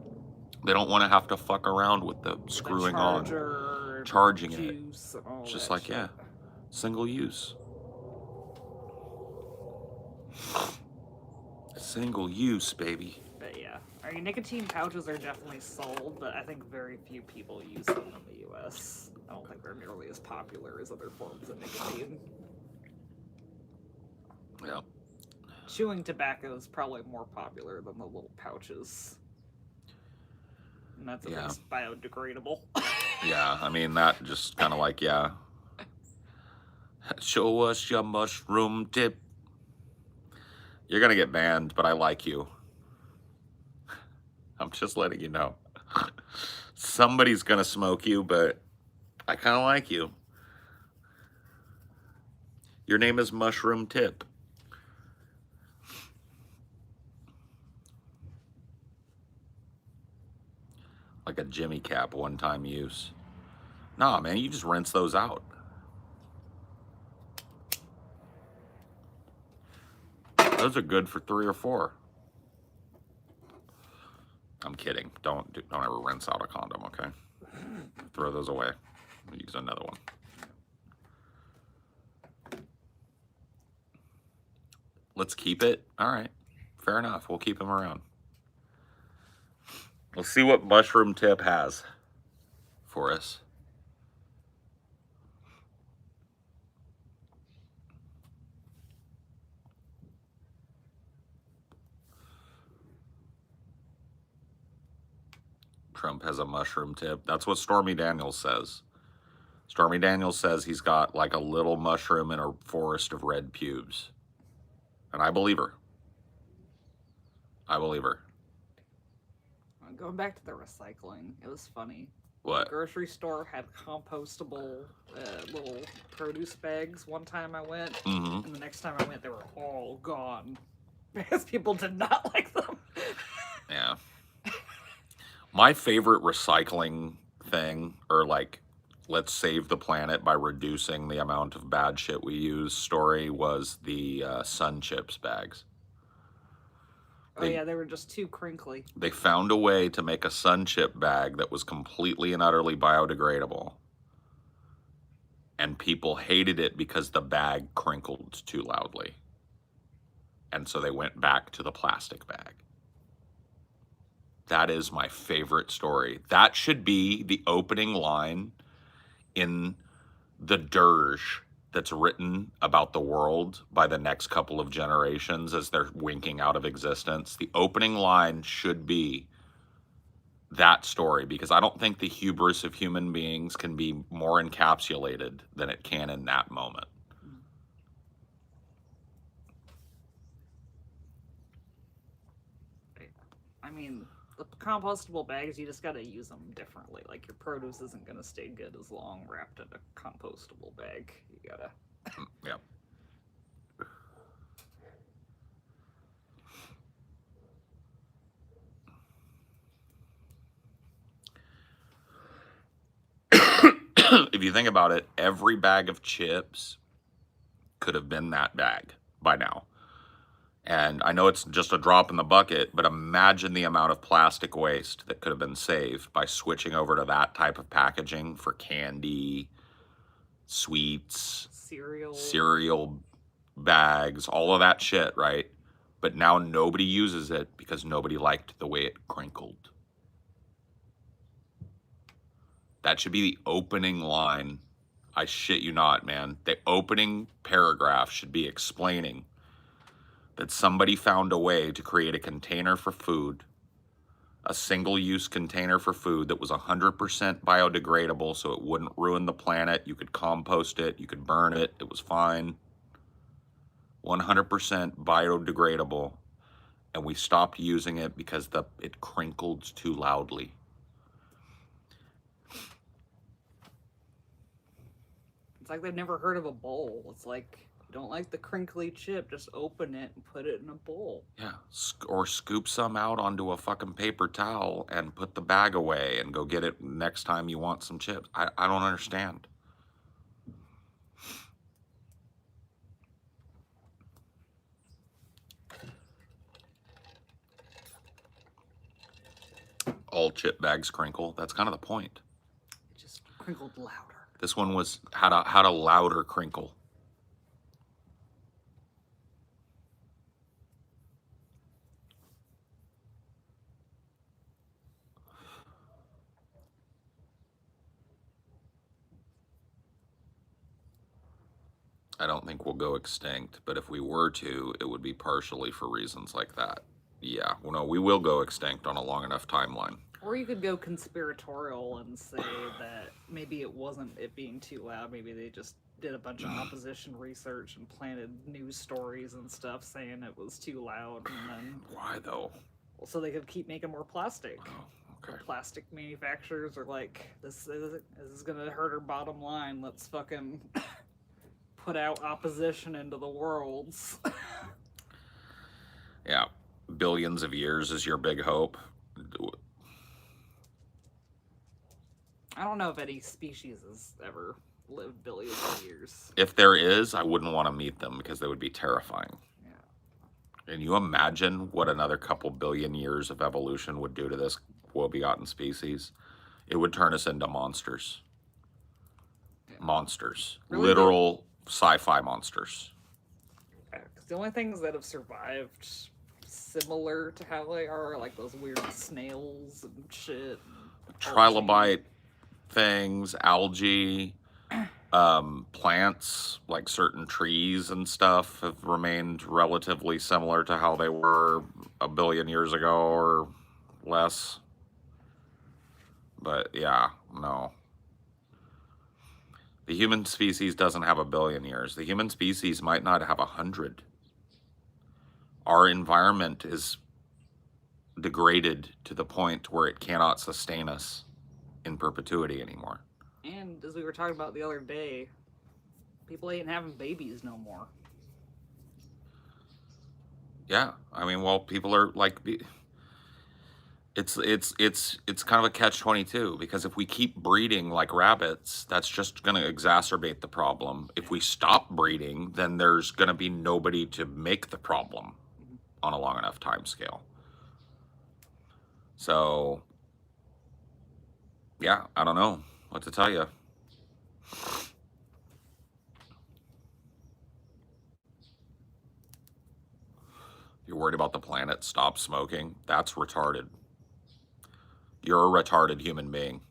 Speaker 1: They don't want to have to fuck around with the screwing on. Charging it.
Speaker 2: It's
Speaker 1: just like, shit. Yeah. Single use. Single use, baby.
Speaker 2: But yeah. I mean, nicotine pouches are definitely sold, but I think very few people use them in the U.S. I don't think they're nearly as popular as other forms of nicotine.
Speaker 1: Yeah.
Speaker 2: Chewing tobacco is probably more popular than the little pouches. And that's at least biodegradable.
Speaker 1: Yeah, I mean, that just kind of like, yeah. Show us your mushroom tip. You're going to get banned, but I like you. I'm just letting you know. Somebody's going to smoke you, but I kind of like you. Your name is Mushroom Tip. Like a Jimmy cap, one-time use. Nah, man, you just rinse those out. Those are good for 3 or 4. I'm kidding. Don't ever rinse out a condom, okay? Throw those away. Use another one. Let's keep it. All right. Fair enough. We'll keep him around. We'll see what Mushroom Tip has for us. Trump has a mushroom tip. That's what Stormy Daniels says. Stormy Daniels says he's got like a little mushroom in a forest of red pubes. And I believe her. I believe her.
Speaker 2: Going back to the recycling, it was funny. The
Speaker 1: What?
Speaker 2: grocery store had compostable little produce bags one time I went,
Speaker 1: Mm-hmm.
Speaker 2: and the next time I went, they were all gone because people did not like them.
Speaker 1: Yeah. My favorite recycling thing, or like, let's save the planet by reducing the amount of bad shit we use story, was the Sun Chips bags.
Speaker 2: Oh yeah, they were just too crinkly.
Speaker 1: They found a way to make a Sun Chip bag that was completely and utterly biodegradable. And people hated it because the bag crinkled too loudly. And so they went back to the plastic bag. That is my favorite story. That should be the opening line in the dirge that's written about the world by the next couple of generations as they're winking out of existence. The opening line should be that story, because I don't think the hubris of human beings can be more encapsulated than it can in that moment.
Speaker 2: I mean, the compostable bags, you just gotta use them differently. Like, your produce isn't gonna stay good as long wrapped in a compostable bag. You gotta.
Speaker 1: Yeah. If you think about it, every bag of chips could have been that bag by now. And I know it's just a drop in the bucket, but imagine the amount of plastic waste that could have been saved by switching over to that type of packaging for candy, sweets, cereal bags, all of that shit, right? But now nobody uses it because nobody liked the way it crinkled. That should be the opening line. I shit you not, man. The opening paragraph should be explaining that somebody found a way to create a container for food, a single-use container for food that was 100% biodegradable, so it wouldn't ruin the planet. You could compost it, you could burn it, it was fine. 100% biodegradable, and we stopped using it because it crinkled too loudly.
Speaker 2: It's like they've never heard of a bowl. It's like, you don't like the crinkly chip, just open it and put it in a bowl.
Speaker 1: Yeah, or scoop some out onto a fucking paper towel and put the bag away and go get it next time you want some chips. I don't understand. All chip bags crinkle. That's kind of the point.
Speaker 2: It just crinkled louder.
Speaker 1: This one had a louder crinkle. I don't think we'll go extinct, but if we were to, it would be partially for reasons like that. Yeah, well, no, we will go extinct on a long enough timeline.
Speaker 2: Or you could go conspiratorial and say that maybe it wasn't it being too loud. Maybe they just did a bunch of opposition research and planted news stories and stuff saying it was too loud. And then
Speaker 1: why though?
Speaker 2: Well, so they could keep making more plastic.
Speaker 1: Oh, okay.
Speaker 2: The plastic manufacturers are like, this is gonna hurt our bottom line. Let's fucking put out opposition into the worlds.
Speaker 1: Yeah, billions of years is your big hope.
Speaker 2: I don't know if any species has ever lived billions of years.
Speaker 1: If there is, I wouldn't want to meet them because they would be terrifying.
Speaker 2: Yeah.
Speaker 1: Can you imagine what another couple billion years of evolution would do to this woe-begotten species? It would turn us into monsters. Yeah. Monsters. Really? Literal sci-fi monsters.
Speaker 2: Yeah, 'cause the only things that have survived similar to how they are like those weird snails and shit.
Speaker 1: Trilobite things, algae, plants, like certain trees and stuff have remained relatively similar to how they were a billion years ago or less. But yeah, no. The human species doesn't have a billion years. The human species might not have 100. Our environment is degraded to the point where it cannot sustain us. in perpetuity anymore.
Speaker 2: And as we were talking about the other day, people ain't having babies no more.
Speaker 1: Yeah, I mean, well, people are like, it's kind of a catch-22, because if we keep breeding like rabbits, that's just going to exacerbate the problem. If we stop breeding, then there's going to be nobody to make the problem on a long enough time scale. So, yeah, I don't know what to tell you. You're worried about the planet, stop smoking. That's retarded. You're a retarded human being.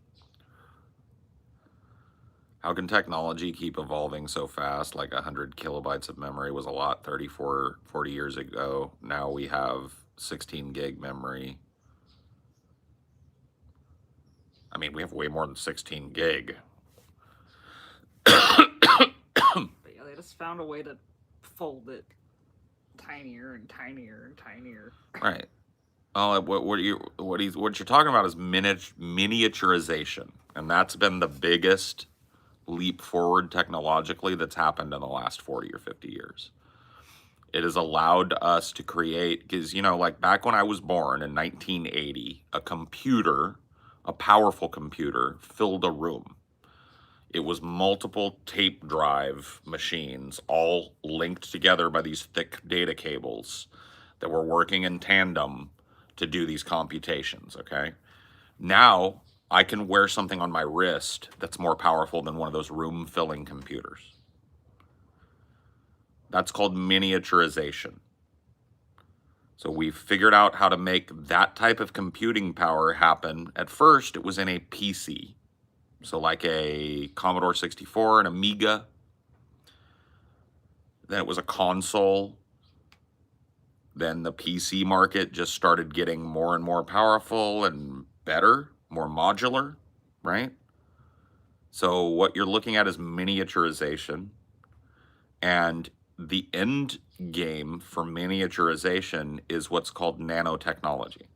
Speaker 1: How can technology keep evolving so fast? Like 100 kilobytes of memory was a lot 34, 40 years ago. Now we have 16 gig memory. I mean, we have way more than 16 gig.
Speaker 2: But yeah, they just found a way to fold it tinier and tinier and tinier.
Speaker 1: Right. Oh, what you're talking about is miniaturization, and that's been the biggest leap forward technologically that's happened in the last 40 or 50 years. It has allowed us to create, because, you know, like back when I was born in 1980, a computer, a powerful computer, filled a room. It was multiple tape drive machines, all linked together by these thick data cables that were working in tandem to do these computations, okay? Now, I can wear something on my wrist that's more powerful than one of those room-filling computers. That's called miniaturization. So we've figured out how to make that type of computing power happen. At first, it was in a PC. So like a Commodore 64, an Amiga. Then it was a console. Then the PC market just started getting more and more powerful and better, more modular, right? So what you're looking at is miniaturization. And the end game for miniaturization is what's called nanotechnology,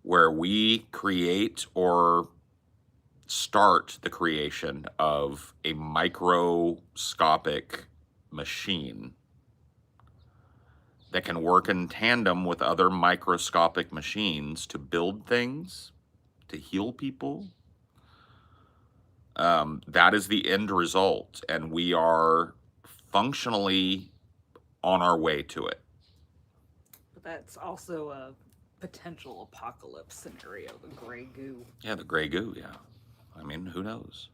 Speaker 1: where we create or start the creation of a microscopic machine that can work in tandem with other microscopic machines to build things, to heal people. That is the end result, and we are functionally on our way to it.
Speaker 2: But that's also a potential apocalypse scenario, the gray goo.
Speaker 1: Yeah, the gray goo, yeah. I mean, who knows?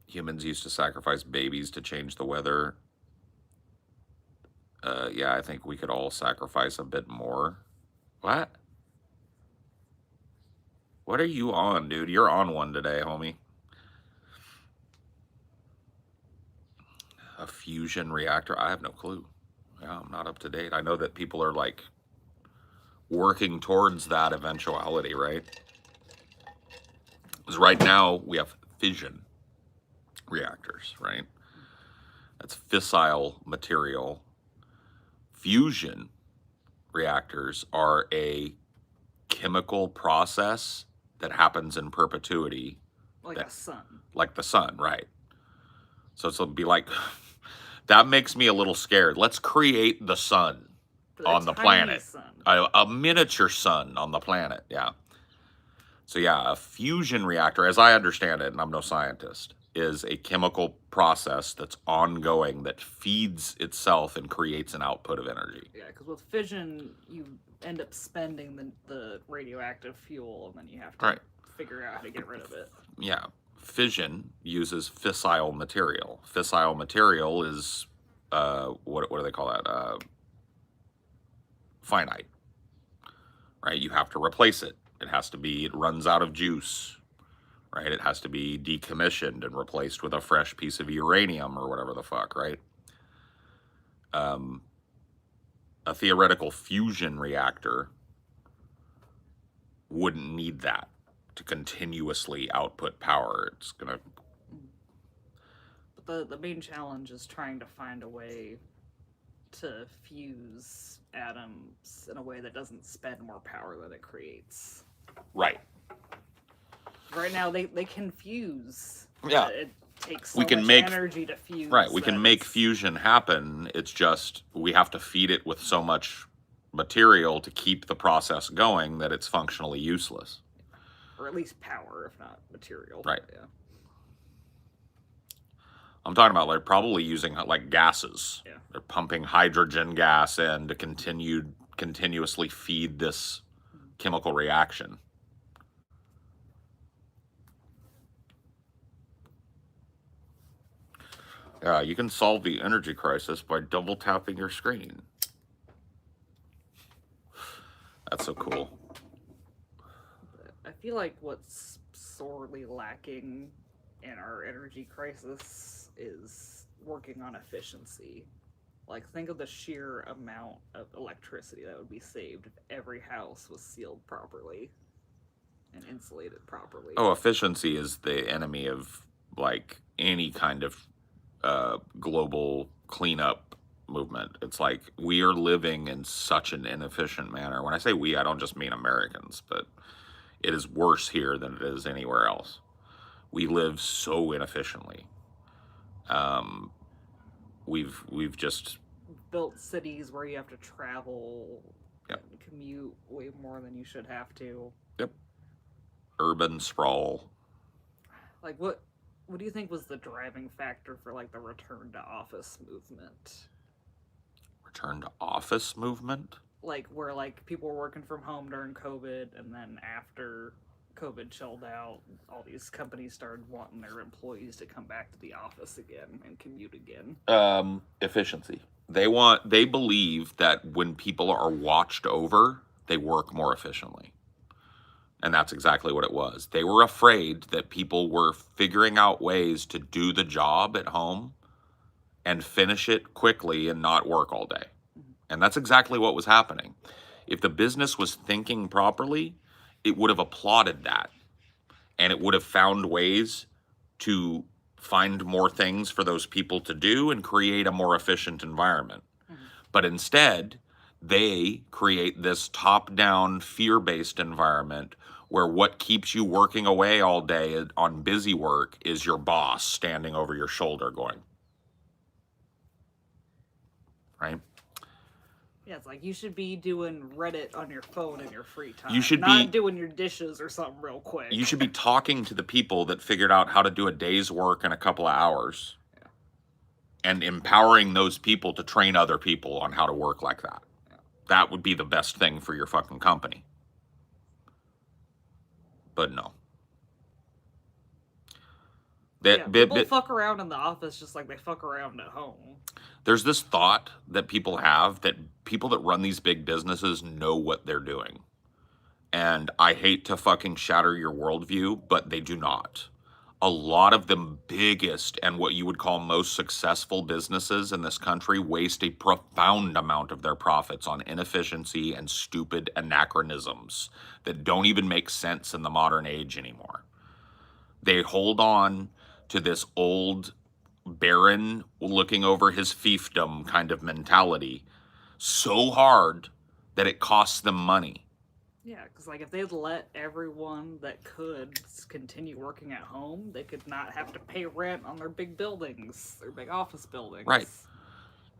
Speaker 1: Humans used to sacrifice babies to change the weather. Yeah, I think we could all sacrifice a bit more. What? What are you on, dude? You're on one today, homie. A fusion reactor? I have no clue. Yeah, I'm not up to date. I know that people are like working towards that eventuality, right? Because right now we have fission reactors, right? That's fissile material. Fusion reactors are a chemical process that happens in perpetuity.
Speaker 2: Like a sun.
Speaker 1: Like the sun, right? So it'll be like, that makes me a little scared. Let's create the sun on the planet. A miniature sun on the planet, yeah. So yeah, a fusion reactor, as I understand it, and I'm no scientist, is a chemical process that's ongoing that feeds itself and creates an output of energy.
Speaker 2: Yeah, because with fission, you end up spending the radioactive fuel, and then you have to figure out how to get rid of it.
Speaker 1: Yeah, fission uses fissile material. Fissile material is, what do they call that? Finite, right? You have to replace it. It runs out of juice, right? It has to be decommissioned and replaced with a fresh piece of uranium or whatever the fuck, right? A theoretical fusion reactor wouldn't need that to continuously output power. It's going to...
Speaker 2: But the main challenge is trying to find a way to fuse atoms in a way that doesn't spend more power than it creates.
Speaker 1: Right.
Speaker 2: Right now, they can fuse.
Speaker 1: Yeah.
Speaker 2: It takes so
Speaker 1: We can
Speaker 2: much
Speaker 1: make
Speaker 2: energy to fuse.
Speaker 1: Right. We can
Speaker 2: that
Speaker 1: make
Speaker 2: it's-
Speaker 1: fusion happen. It's just we have to feed it with so much material to keep the process going that it's functionally useless.
Speaker 2: Or at least power, if not material.
Speaker 1: Right.
Speaker 2: Yeah.
Speaker 1: I'm talking about like probably using like gases.
Speaker 2: Yeah.
Speaker 1: They're pumping hydrogen gas in to continuously feed this chemical reaction. Yeah, you can solve the energy crisis by double tapping your screen. That's so cool.
Speaker 2: I feel like what's sorely lacking in our energy crisis is working on efficiency. Like, think of the sheer amount of electricity that would be saved if every house was sealed properly and insulated properly.
Speaker 1: Oh, efficiency is the enemy of like any kind of global cleanup movement. It's like we are living in such an inefficient manner. When I say we, I don't just mean Americans, but it is worse here than it is anywhere else. We live so inefficiently. We've just
Speaker 2: built cities where you have to travel
Speaker 1: Yep.
Speaker 2: and commute way more than you should have to.
Speaker 1: Yep. Urban sprawl.
Speaker 2: Like, what do you think was the driving factor for like the return to office movement?
Speaker 1: Return to office movement?
Speaker 2: Like, where like people were working from home during COVID, and then after COVID chilled out, all these companies started wanting their employees to come back to the office again and commute again.
Speaker 1: Efficiency. They believe that when people are watched over, they work more efficiently. And that's exactly what it was. They were afraid that people were figuring out ways to do the job at home and finish it quickly and not work all day. And that's exactly what was happening. If the business was thinking properly, it would have applauded that. And it would have found ways to find more things for those people to do and create a more efficient environment. But instead, they create this top-down, fear-based environment where what keeps you working away all day on busy work is your boss standing over your shoulder going, right?
Speaker 2: Yeah, it's like you should be doing Reddit on your phone in your free time.
Speaker 1: You should
Speaker 2: not
Speaker 1: be
Speaker 2: doing your dishes or something real quick.
Speaker 1: You should be talking to the people that figured out how to do a day's work in a couple of hours.
Speaker 2: Yeah.
Speaker 1: And empowering those people to train other people on how to work like that.
Speaker 2: Yeah.
Speaker 1: That would be the best thing for your fucking company. But no.
Speaker 2: People fuck around in the office just like they fuck around at home.
Speaker 1: There's this thought that people have that people that run these big businesses know what they're doing. And I hate to fucking shatter your worldview, but they do not. A lot of the biggest and what you would call most successful businesses in this country waste a profound amount of their profits on inefficiency and stupid anachronisms that don't even make sense in the modern age anymore. They hold on to this old baron looking over his fiefdom kind of mentality so hard that it costs them money.
Speaker 2: Yeah, because like if they'd let everyone that could continue working at home, they could not have to pay rent on their big buildings, their big office buildings.
Speaker 1: Right.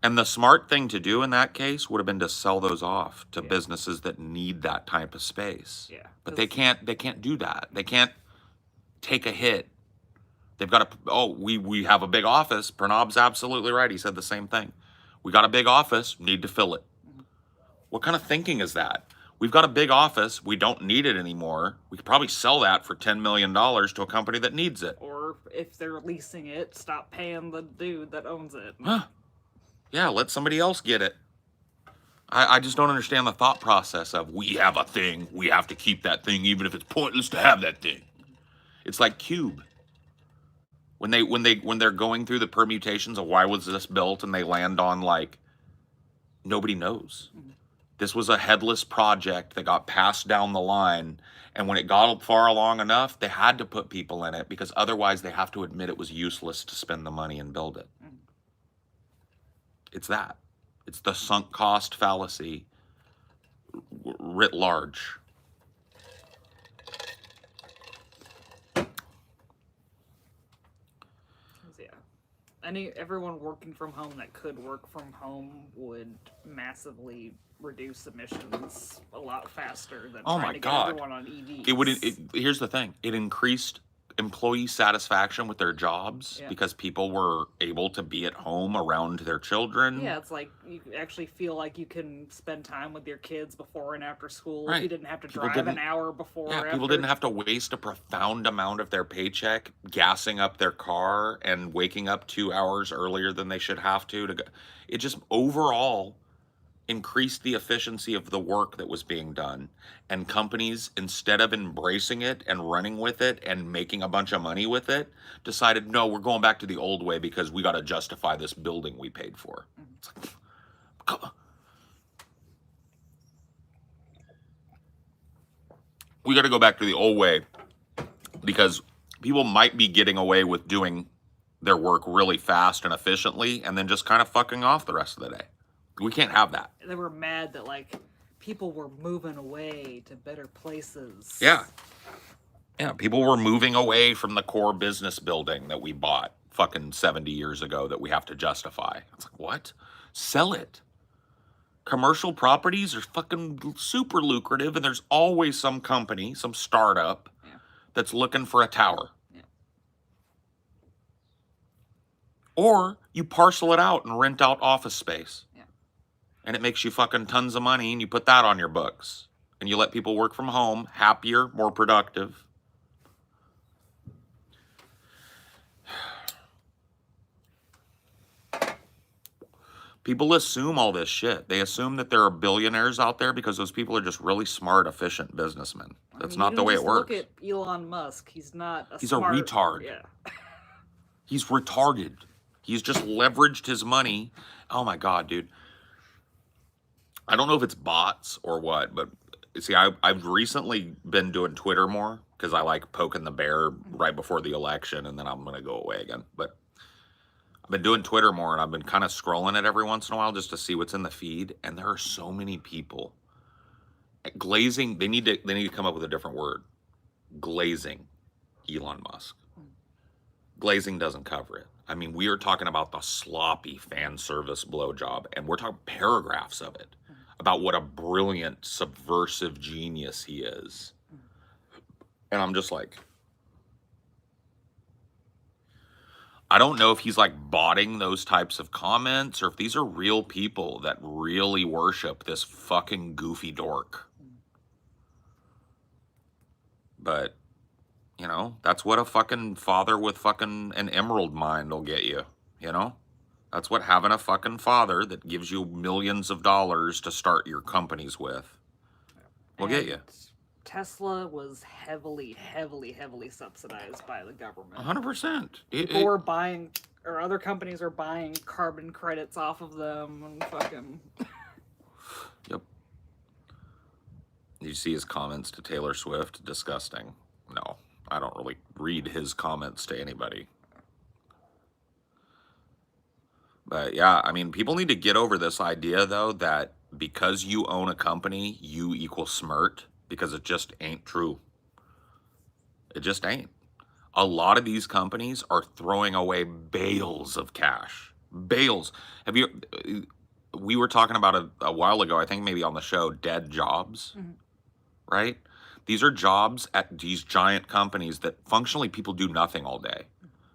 Speaker 1: And the smart thing to do in that case would have been to sell those off to businesses that need that type of space.
Speaker 2: Yeah.
Speaker 1: But they can't do that. They can't take a hit. They've got to, we have a big office. Pranab's absolutely right. He said the same thing. We got a big office, need to fill it. What kind of thinking is that? We've got a big office. We don't need it anymore. We could probably sell that for $10 million to a company that needs it.
Speaker 2: Or if they're leasing it, stop paying the dude that owns it.
Speaker 1: Huh. Yeah, let somebody else get it. I just don't understand the thought process of we have a thing. We have to keep that thing even if it's pointless to have that thing. It's like Cube. When they're going through the permutations of why was this built and they land on like nobody knows. This was a headless project that got passed down the line, and when it got far along enough, they had to put people in it because otherwise they have to admit it was useless to spend the money and build it. It's that. It's the sunk cost fallacy writ large.
Speaker 2: Yeah. Everyone working from home that could work from home would massively reduce emissions a lot faster than
Speaker 1: Oh
Speaker 2: trying
Speaker 1: my
Speaker 2: to get
Speaker 1: God.
Speaker 2: everyone on EVs.
Speaker 1: It would. Here's the thing. It increased employee satisfaction with their jobs
Speaker 2: Yeah.
Speaker 1: because people were able to be at home around their children.
Speaker 2: Yeah, it's like you actually feel like you can spend time with your kids before and after school.
Speaker 1: Right.
Speaker 2: You didn't have to
Speaker 1: People
Speaker 2: drive an hour before
Speaker 1: Yeah,
Speaker 2: or
Speaker 1: people
Speaker 2: after.
Speaker 1: didn't have to waste a profound amount of their paycheck gassing up their car and waking up 2 hours earlier than they should have to go. It just overall increased the efficiency of the work that was being done. And companies, instead of embracing it and running with it and making a bunch of money with it, decided, no, we're going back to the old way because we got to justify this building we paid for. It's like, come on. We got to go back to the old way because people might be getting away with doing their work really fast and efficiently and then just kind of fucking off the rest of the day. We can't have that.
Speaker 2: They were mad that like people were moving away to better places.
Speaker 1: Yeah. Yeah, people were moving away from the core business building that we bought fucking 70 years ago that we have to justify. It's like, what? Sell it. Commercial properties are fucking super lucrative, and there's always some company, some startup, that's looking for a tower.
Speaker 2: Yeah.
Speaker 1: Or you parcel it out and rent out office space.
Speaker 2: Yeah.
Speaker 1: And it makes you fucking tons of money, and you put that on your books. And you let people work from home, happier, more productive. People assume all this shit. They assume that there are billionaires out there because those people are just really smart, efficient businessmen. That's not the way it works.
Speaker 2: Look at Elon Musk. He's not a
Speaker 1: He's
Speaker 2: smart...
Speaker 1: a retard.
Speaker 2: Yeah.
Speaker 1: He's retarded. He's just leveraged his money. Oh my God, dude. I don't know if it's bots or what, but see, I've recently been doing Twitter more because I like poking the bear right before the election, and then I'm going to go away again. But I've been doing Twitter more, and I've been kind of scrolling it every once in a while just to see what's in the feed. And there are so many people glazing. They need to come up with a different word. Glazing Elon Musk. Glazing doesn't cover it. I mean, we are talking about the sloppy fan service blowjob, and we're talking paragraphs of it about what a brilliant subversive genius he is. And I'm just like, I don't know if he's like botting those types of comments or if these are real people that really worship this fucking goofy dork. But, you know, that's what a fucking father with fucking an emerald mine will get you, you know? That's what having a fucking father that gives you millions of dollars to start your companies with will get you.
Speaker 2: Tesla was heavily subsidized by the government.
Speaker 1: 100%.
Speaker 2: People were buying, or other companies are buying carbon credits off of them and fucking...
Speaker 1: Yep. You see his comments to Taylor Swift? Disgusting. No, I don't really read his comments to anybody. But yeah, I mean, people need to get over this idea, though, that because you own a company, you equal smart, because it just ain't true. It just ain't. A lot of these companies are throwing away bales of cash. Bales. We were talking about a while ago, I think maybe on the show, dead jobs, right? These are jobs at these giant companies that functionally people do nothing all day.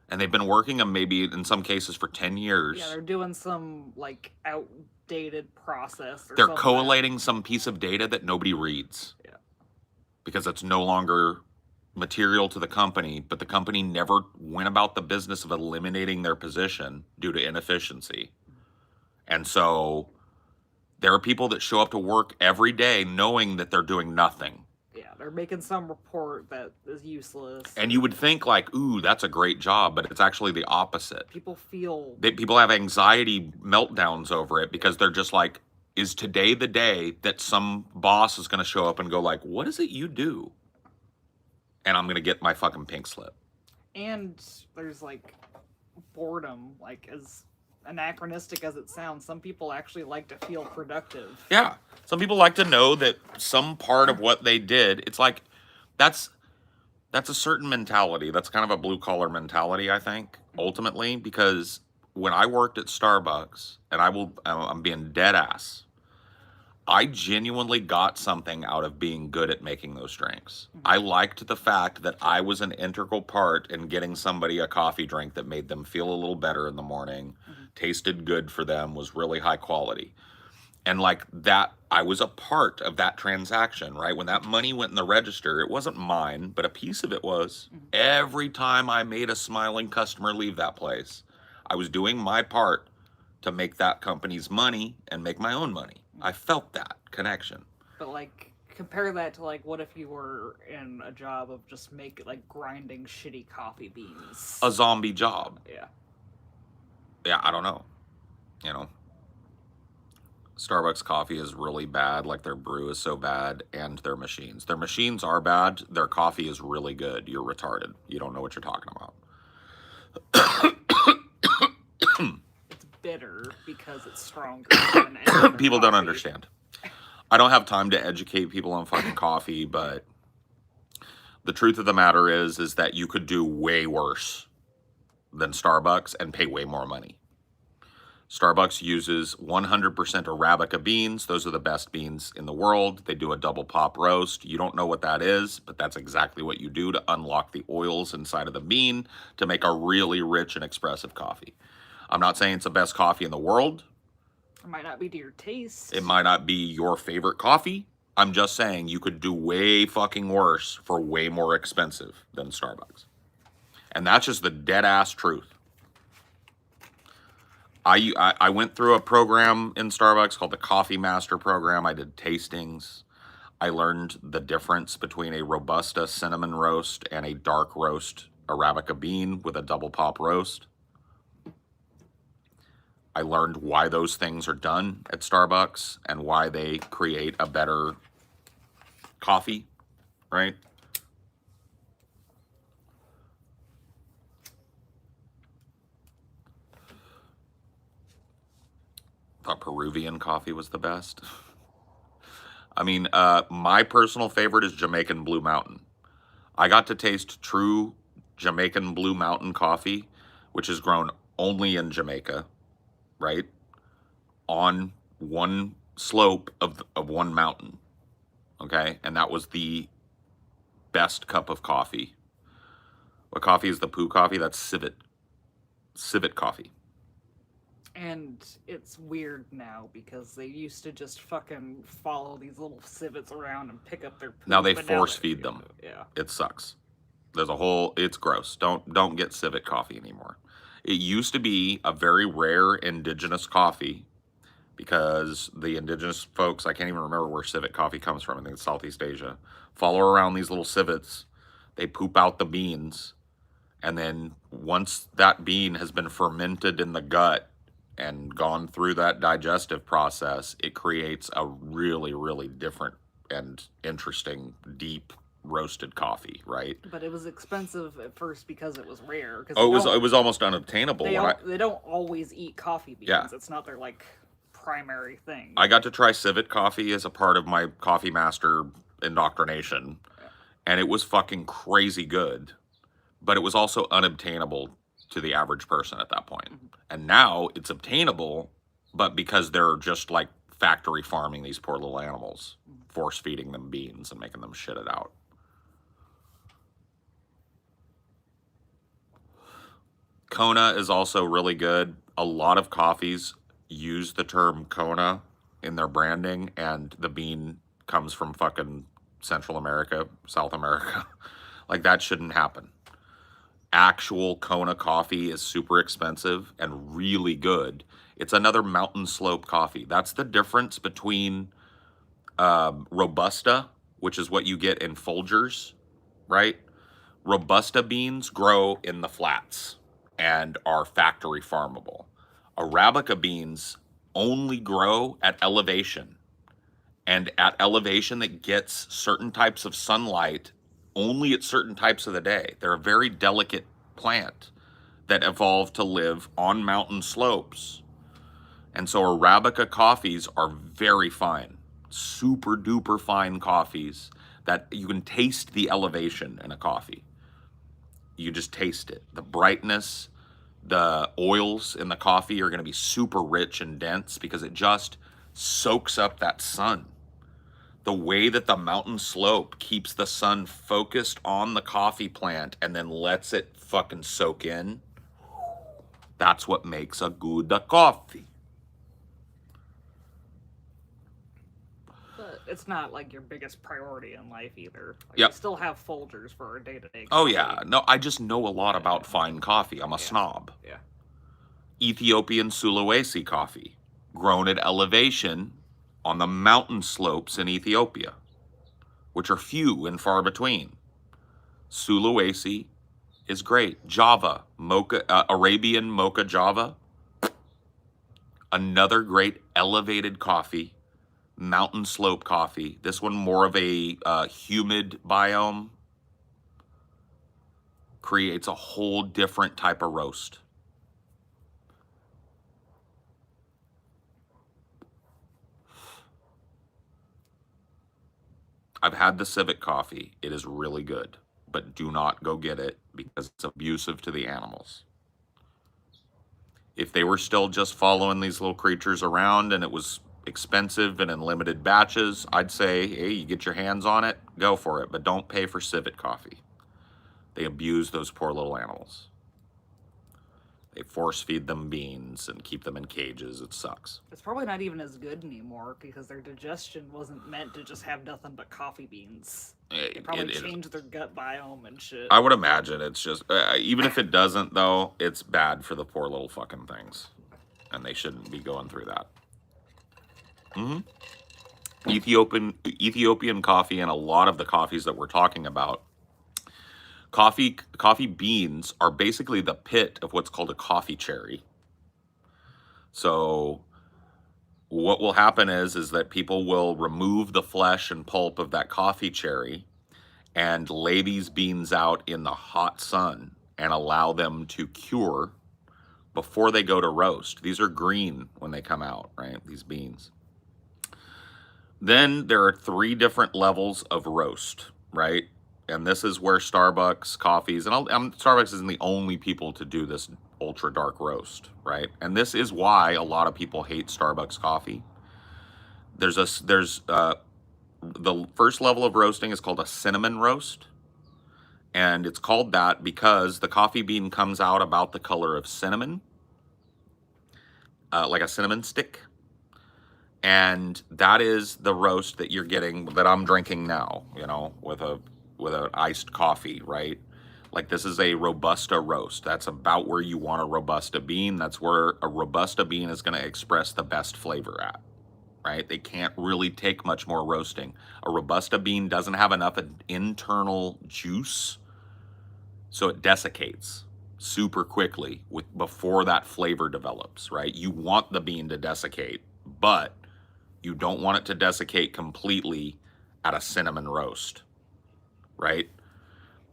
Speaker 1: And they've been working them maybe in some cases for 10 years.
Speaker 2: Yeah, they're doing some like outdated process or
Speaker 1: They're
Speaker 2: something.
Speaker 1: collating some piece of data that nobody reads.
Speaker 2: Yeah.
Speaker 1: Because it's no longer material to the company, but the company never went about the business of eliminating their position due to inefficiency. And so there are people that show up to work every day knowing that they're doing nothing.
Speaker 2: Yeah, they're making some report that is useless.
Speaker 1: And you would think like, ooh, that's a great job, but it's actually the opposite.
Speaker 2: People feel...
Speaker 1: People have anxiety meltdowns over it because they're just like, is today the day that some boss is going to show up and go like, what is it you do? And I'm going to get my fucking pink slip.
Speaker 2: And there's like boredom, like as anachronistic as it sounds, some people actually like to feel productive.
Speaker 1: Yeah. Some people like to know that some part of what they did, it's like that's a certain mentality. That's kind of a blue collar mentality, I think, ultimately, because when I worked at Starbucks, and I'm being dead ass, I genuinely got something out of being good at making those drinks. I liked the fact that I was an integral part in getting somebody a coffee drink that made them feel a little better in the morning, tasted good for them, was really high quality. And like that, I was a part of that transaction, right? When that money went in the register, it wasn't mine, but a piece of it was. Every time I made a smiling customer leave that place, I was doing my part to make that company's money and make my own money. I felt that connection.
Speaker 2: But like, compare that to like, what if you were in a job of just grinding shitty coffee beans?
Speaker 1: A zombie job.
Speaker 2: Yeah.
Speaker 1: Yeah, I don't know. You know, Starbucks coffee is really bad, like their brew is so bad, and their machines. Their machines are bad, their coffee is really good. You're retarded. You don't know what you're talking about.
Speaker 2: It's bitter because it's stronger than any other
Speaker 1: People don't
Speaker 2: coffee.
Speaker 1: understand. I don't have time to educate people on fucking coffee, but the truth of the matter is that you could do way worse than Starbucks and pay way more money. Starbucks uses 100% Arabica beans. Those are the best beans in the world. They do a double pop roast. You don't know what that is, but that's exactly what you do to unlock the oils inside of the bean to make a really rich and expressive coffee. I'm not saying it's the best coffee in the world.
Speaker 2: It might not be to your taste.
Speaker 1: It might not be your favorite coffee. I'm just saying you could do way fucking worse for way more expensive than Starbucks. And that's just the dead ass truth. I went through a program in Starbucks called the Coffee Master Program. I did tastings. I learned the difference between a Robusta cinnamon roast and a dark roast Arabica bean with a double pop roast. I learned why those things are done at Starbucks and why they create a better coffee, right? Thought Peruvian coffee was the best. I mean, my personal favorite is Jamaican Blue Mountain. I got to taste true Jamaican Blue Mountain coffee, which is grown only in Jamaica, right? On one slope of one mountain, okay? And that was the best cup of coffee. What coffee is the poo coffee? That's Civet. Civet coffee.
Speaker 2: And it's weird now because they used to just fucking follow these little civets around and pick up their poop.
Speaker 1: Now they force feed them.
Speaker 2: Yeah.
Speaker 1: It sucks. It's gross. Don't get Civet coffee anymore. It used to be a very rare indigenous coffee because the indigenous folks, I can't even remember where Civet coffee comes from. I think it's Southeast Asia. Follow around these little civets. They poop out the beans. And then once that bean has been fermented in the gut and gone through that digestive process, it creates a really, really different and interesting, deep roasted coffee, right?
Speaker 2: But it was expensive at first because it was rare.
Speaker 1: Oh, it was almost unobtainable.
Speaker 2: They don't always eat coffee beans.
Speaker 1: Yeah.
Speaker 2: It's not their primary thing.
Speaker 1: I got to try Civet coffee as a part of my Coffee Master indoctrination, and it was fucking crazy good, but it was also unobtainable to the average person at that point. And now it's obtainable, but because they're just like factory farming these poor little animals, force feeding them beans and making them shit it out. Kona is also really good. A lot of coffees use the term Kona in their branding, and the bean comes from fucking Central America, South America. Like, that shouldn't happen. Actual Kona coffee is super expensive and really good. It's another mountain slope coffee. That's the difference between Robusta, which is what you get in Folgers, right? Robusta beans grow in the flats and are factory farmable. Arabica beans only grow at elevation, and at elevation that gets certain types of sunlight only at certain types of the day. They're a very delicate plant. that evolved to live on mountain slopes. And so Arabica coffees are very fine, super duper fine coffees that you can taste the elevation in a coffee. You just taste it. The brightness, the oils in the coffee are going to be super rich and dense because it just soaks up that sun. The way that the mountain slope keeps the sun focused on the coffee plant and then lets it fucking soak in, that's what makes a good coffee.
Speaker 2: But it's not like your biggest priority in life either. Like,
Speaker 1: Yep.
Speaker 2: we still have Folgers for our day-to-day
Speaker 1: Oh
Speaker 2: coffee.
Speaker 1: yeah, no, I just know a lot about fine coffee. I'm a snob.
Speaker 2: Yeah.
Speaker 1: Ethiopian Sulawesi coffee, grown at elevation on the mountain slopes in Ethiopia, which are few and far between. Sulawesi is great. Java, mocha, Arabian mocha Java, another great elevated coffee, mountain slope coffee. This one more of a humid biome, creates a whole different type of roast. I've had the Civet coffee. It is really good, but do not go get it because it's abusive to the animals. If they were still just following these little creatures around and it was expensive and in limited batches, I'd say, hey, you get your hands on it, go for it, but don't pay for Civet coffee. They abuse those poor little animals. They force feed them beans and keep them in cages. It sucks.
Speaker 2: It's probably not even as good anymore because their digestion wasn't meant to just have nothing but coffee beans. They probably changed their gut biome and shit.
Speaker 1: I would imagine it's just, even if it doesn't though, it's bad for the poor little fucking things. And they shouldn't be going through that. Ethiopian coffee and a lot of the coffees that we're talking about, coffee beans are basically the pit of what's called a coffee cherry. So what will happen is that people will remove the flesh and pulp of that coffee cherry and lay these beans out in the hot sun and allow them to cure before they go to roast. These are green when they come out, right? These beans. Then there are 3 different levels of roast, right? And this is where Starbucks coffees, and Starbucks isn't the only people to do this ultra dark roast, right? And this is why a lot of people hate Starbucks coffee. The first level of roasting is called a cinnamon roast. And it's called that because the coffee bean comes out about the color of cinnamon, like a cinnamon stick. And that is the roast that you're getting, that I'm drinking now, you know, with an iced coffee, right? Like this is a Robusta roast. That's about where you want a Robusta bean. That's where a Robusta bean is going to express the best flavor at, right? They can't really take much more roasting. A Robusta bean doesn't have enough internal juice, so it desiccates super quickly before that flavor develops, right? You want the bean to desiccate, but you don't want it to desiccate completely at a cinnamon roast, right?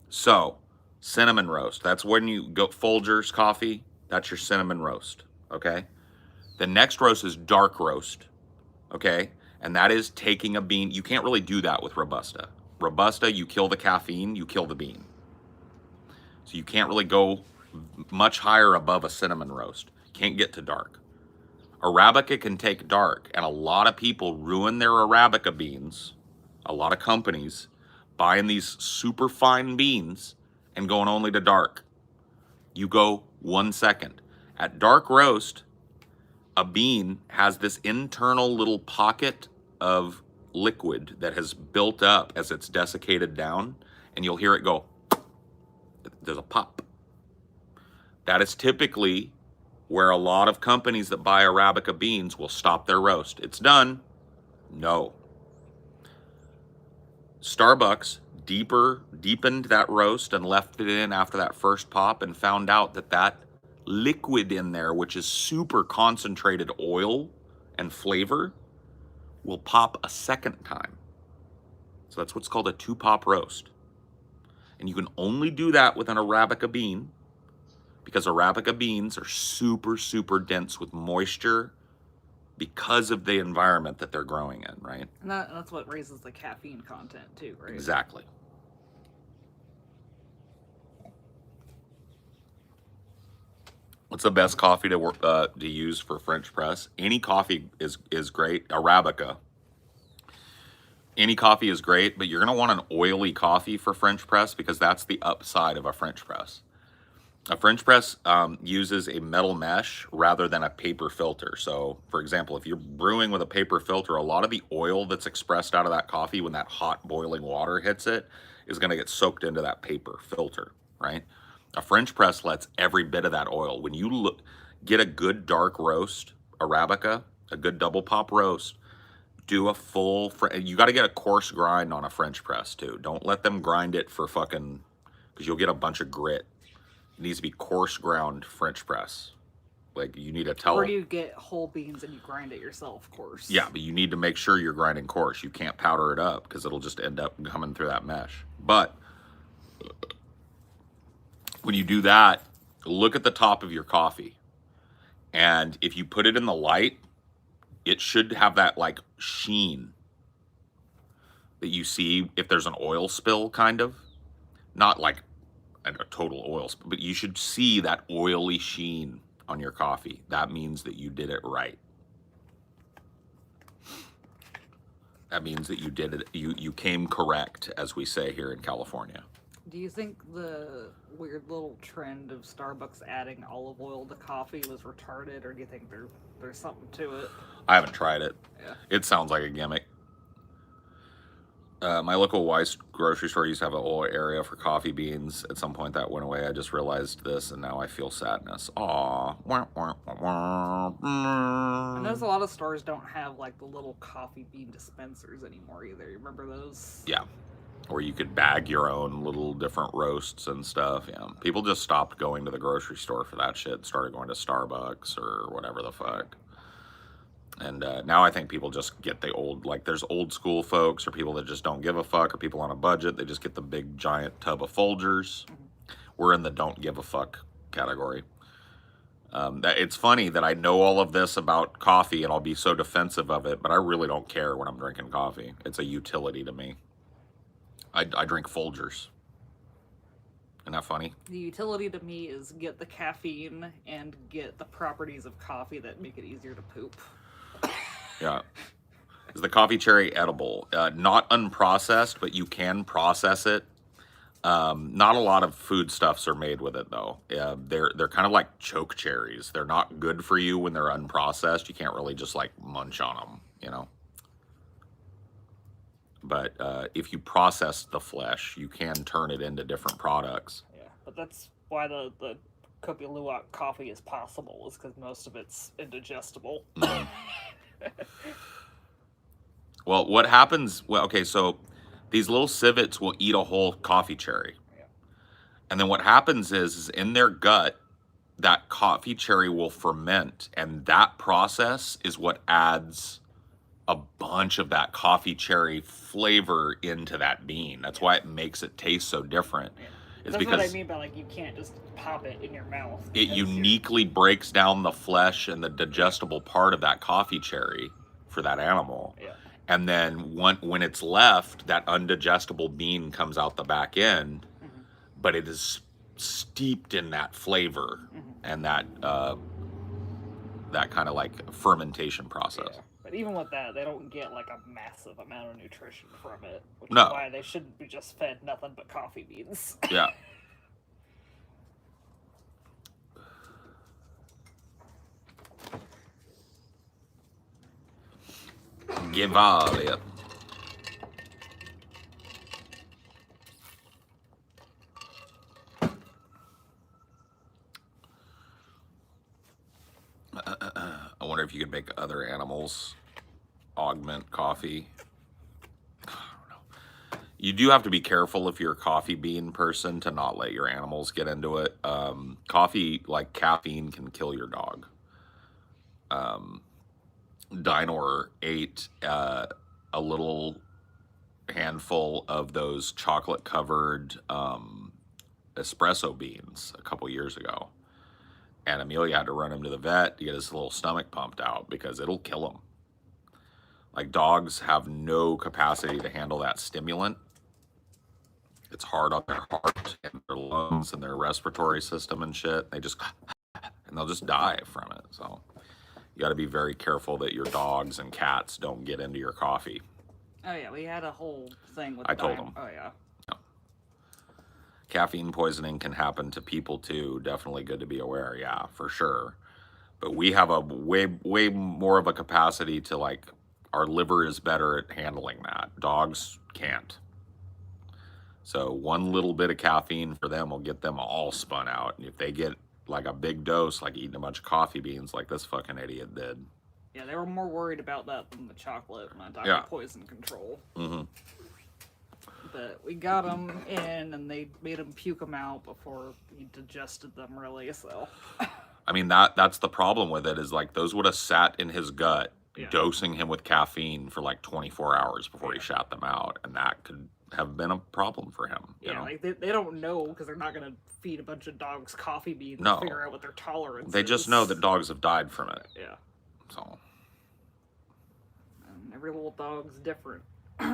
Speaker 1: So, cinnamon roast, that's when you go Folgers coffee, that's your cinnamon roast, okay? The next roast is dark roast, okay? And that is taking a bean. You can't really do that with Robusta. Robusta, you kill the caffeine, you kill the bean. So you can't really go much higher above a cinnamon roast. Can't get to dark. Arabica can take dark, and a lot of people ruin their Arabica beans, a lot of companies, buying these super fine beans and going only to dark. You go 1 second. At dark roast, a bean has this internal little pocket of liquid that has built up as it's desiccated down, and you'll hear it go, there's a pop. That is typically where a lot of companies that buy Arabica beans will stop their roast. It's done. No. Starbucks deepened that roast and left it in after that first pop and found out that that liquid in there, which is super concentrated oil and flavor, will pop a second time. So that's what's called a 2-pop roast. And you can only do that with an Arabica bean because Arabica beans are super, super dense with moisture because of the environment that they're growing in, right?
Speaker 2: And that's what raises the caffeine content too, right?
Speaker 1: Exactly. What's the best coffee to use for French press? Any coffee is great. Arabica. Any coffee is great, but you're going to want an oily coffee for French press because that's the upside of a French press. A French press uses a metal mesh rather than a paper filter. So, for example, if you're brewing with a paper filter, a lot of the oil that's expressed out of that coffee when that hot boiling water hits it is going to get soaked into that paper filter, right? A French press lets every bit of that oil. When you get a good dark roast, Arabica, a good double pop roast, do a full, you got to get a coarse grind on a French press too. Don't let them grind it for fucking, because you'll get a bunch of grit. It needs to be coarse ground French press. Like you need to tell.
Speaker 2: Or do you get whole beans and you grind it yourself coarse?
Speaker 1: Yeah, but you need to make sure you're grinding coarse. You can't powder it up because it'll just end up coming through that mesh. But when you do that, look at the top of your coffee. And if you put it in the light, it should have that like sheen that you see if there's an oil spill, kind of. Not like a total oil spill, but you should see that oily sheen on your coffee. That means that you did it right. That means that you did it, you came correct, as we say here in California.
Speaker 2: Do you think the weird little trend of Starbucks adding olive oil to coffee was retarded, or do you think there's something to it?
Speaker 1: I haven't tried it.
Speaker 2: Yeah.
Speaker 1: It sounds like a gimmick. My local Weiss grocery store used to have a whole area for coffee beans. At some point that went away. I just realized this, and now I feel sadness. Aww.
Speaker 2: I notice a lot of stores don't have like the little coffee bean dispensers anymore either. You remember those?
Speaker 1: Yeah. Or you could bag your own little different roasts and stuff. Yeah. People just stopped going to the grocery store for that shit. Started going to Starbucks or whatever the fuck. And now I think people just get the old, like there's old school folks or people that just don't give a fuck or people on a budget. They just get the big giant tub of Folgers. We're in the don't give a fuck category. It's funny that I know all of this about coffee and I'll be so defensive of it, but I really don't care when I'm drinking coffee. It's a utility to me. I drink Folgers. Isn't that funny?
Speaker 2: The utility to me is get the caffeine and get the properties of coffee that make it easier to poop.
Speaker 1: Yeah. Is the coffee cherry edible? Not unprocessed, but you can process it. Not a lot of foodstuffs are made with it though. They're kind of like choke cherries. They're not good for you when they're unprocessed. You can't really just like munch on them, you know. But if you process the flesh, you can turn it into different products.
Speaker 2: Yeah, but that's why the Kopi Luwak coffee is possible, is because most of it's indigestible.
Speaker 1: Mm. Well, what happens, well, okay, so these little civets will eat a whole coffee cherry.
Speaker 2: Yeah.
Speaker 1: And then what happens is in their gut, that coffee cherry will ferment, and that process is what adds a bunch of that coffee cherry flavor into that bean. That's why it makes it taste so different.
Speaker 2: Yeah.
Speaker 1: It's
Speaker 2: That's
Speaker 1: because
Speaker 2: what I mean by like you can't just pop it in your mouth.
Speaker 1: it uniquely breaks down the flesh and the digestible part of that coffee cherry for that animal.
Speaker 2: Yeah.
Speaker 1: And then when it's left, that undigestible bean comes out the back end, but it is steeped in that flavor and that kind of like fermentation process.
Speaker 2: Yeah. But even with that, they don't get like a massive amount of nutrition from it, which
Speaker 1: No.
Speaker 2: is why they shouldn't be just fed nothing but coffee beans.
Speaker 1: Yeah. Gevalia. I wonder if you could make other animals augment coffee. I don't know. You do have to be careful if you're a coffee bean person to not let your animals get into it. Coffee, like caffeine, can kill your dog. Dinor ate a little handful of those chocolate-covered espresso beans a couple years ago. And Amelia had to run him to the vet to get his little stomach pumped out because it'll kill him. Like, dogs have no capacity to handle that stimulant. It's hard on their heart and their lungs and their respiratory system and shit. They just, and they'll just die from it. So you got to be very careful that your dogs and cats don't get into your coffee.
Speaker 2: Oh yeah, we had a whole thing with.
Speaker 1: I told them.
Speaker 2: Oh yeah.
Speaker 1: Caffeine poisoning can happen to people too. Definitely good to be aware. Yeah, for sure. But we have a way more of a capacity to, like, our liver is better at handling that. Dogs can't. So one little bit of caffeine for them will get them all spun out. And if they get like a big dose, like eating a bunch of coffee beans like this fucking idiot did.
Speaker 2: Yeah, they were more worried about that than the chocolate when I talked about poison control.
Speaker 1: Mm-hmm.
Speaker 2: But we got him in, and they made him puke them out before he digested them, really, so...
Speaker 1: I mean, that's the problem with it, is like those would have sat in his gut, dosing him with caffeine for like 24 hours before he shat them out, and that could have been a problem for him. You know?
Speaker 2: Like they don't know, because they're not going to feed a bunch of dogs coffee beans
Speaker 1: No.
Speaker 2: and figure out what their tolerance is.
Speaker 1: They just know that dogs have died from it.
Speaker 2: Yeah.
Speaker 1: So.
Speaker 2: And every little dog's different, so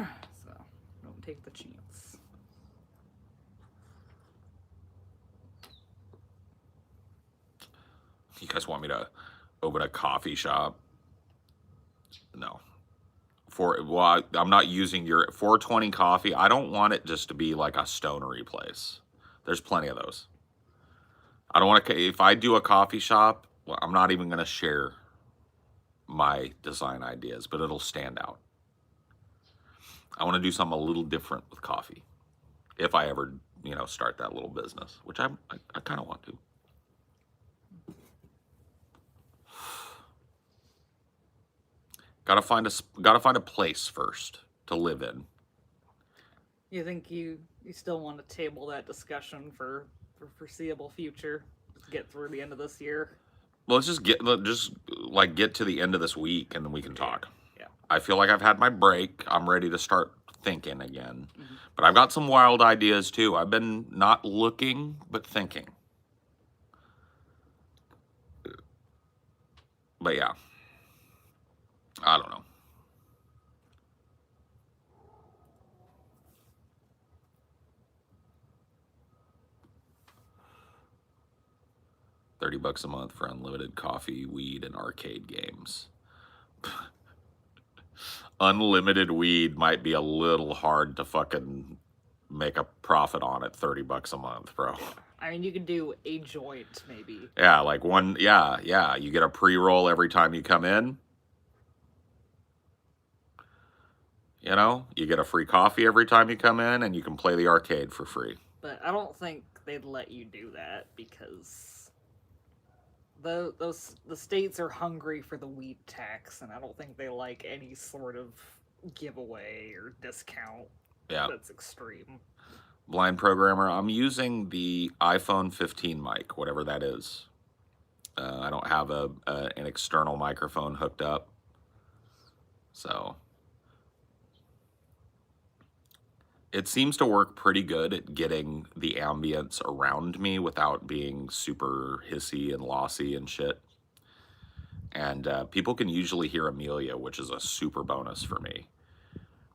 Speaker 2: don't take the chance.
Speaker 1: You guys want me to open a coffee shop? No. I'm not using your 420 coffee. I don't want it just to be like a stonery place. There's plenty of those. I don't want to, if I do a coffee shop, well, I'm not even going to share my design ideas, but it'll stand out. I want to do something a little different with coffee. If I ever, start that little business, which I kind of want to. Gotta find a place first to live in.
Speaker 2: You think you still want to table that discussion for foreseeable future? Just get through the end of this year.
Speaker 1: Well, let's just get to the end of this week, and then we can talk.
Speaker 2: Yeah.
Speaker 1: I feel like I've had my break. I'm ready to start thinking again. Mm-hmm. But I've got some wild ideas too. I've been not looking, but thinking. But yeah. I don't know. $30 a month for unlimited coffee, weed, and arcade games. Unlimited weed might be a little hard to fucking make a profit on at $30 a month, bro.
Speaker 2: I mean, you could do a joint, maybe.
Speaker 1: Yeah, like one, yeah. You get a pre-roll every time you come in. You get a free coffee every time you come in, and you can play the arcade for free.
Speaker 2: But I don't think they'd let you do that, because the states are hungry for the weed tax, and I don't think they like any sort of giveaway or discount.
Speaker 1: Yeah.
Speaker 2: That's extreme.
Speaker 1: Blind programmer, I'm using the iPhone 15 mic, whatever that is. I don't have an external microphone hooked up. So it seems to work pretty good at getting the ambience around me without being super hissy and lossy and shit. And people can usually hear Amelia, which is a super bonus for me.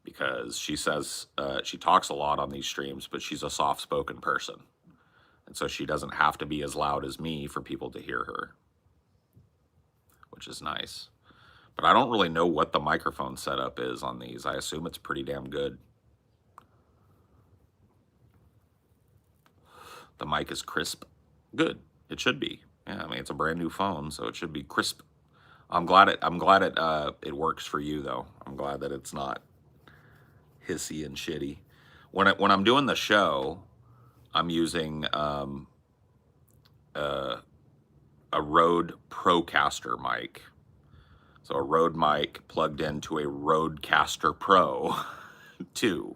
Speaker 1: Because she says, she talks a lot on these streams, but she's a soft-spoken person. And so she doesn't have to be as loud as me for people to hear her. Which is nice. But I don't really know what the microphone setup is on these. I assume it's pretty damn good. The mic is crisp. Good. It should be. Yeah, I mean, it's a brand new phone, so it should be crisp. I'm glad it works for you, though. I'm glad that it's not hissy and shitty. When I'm doing the show, I'm using a Rode Procaster mic. So a Rode mic plugged into a Rodecaster Pro 2,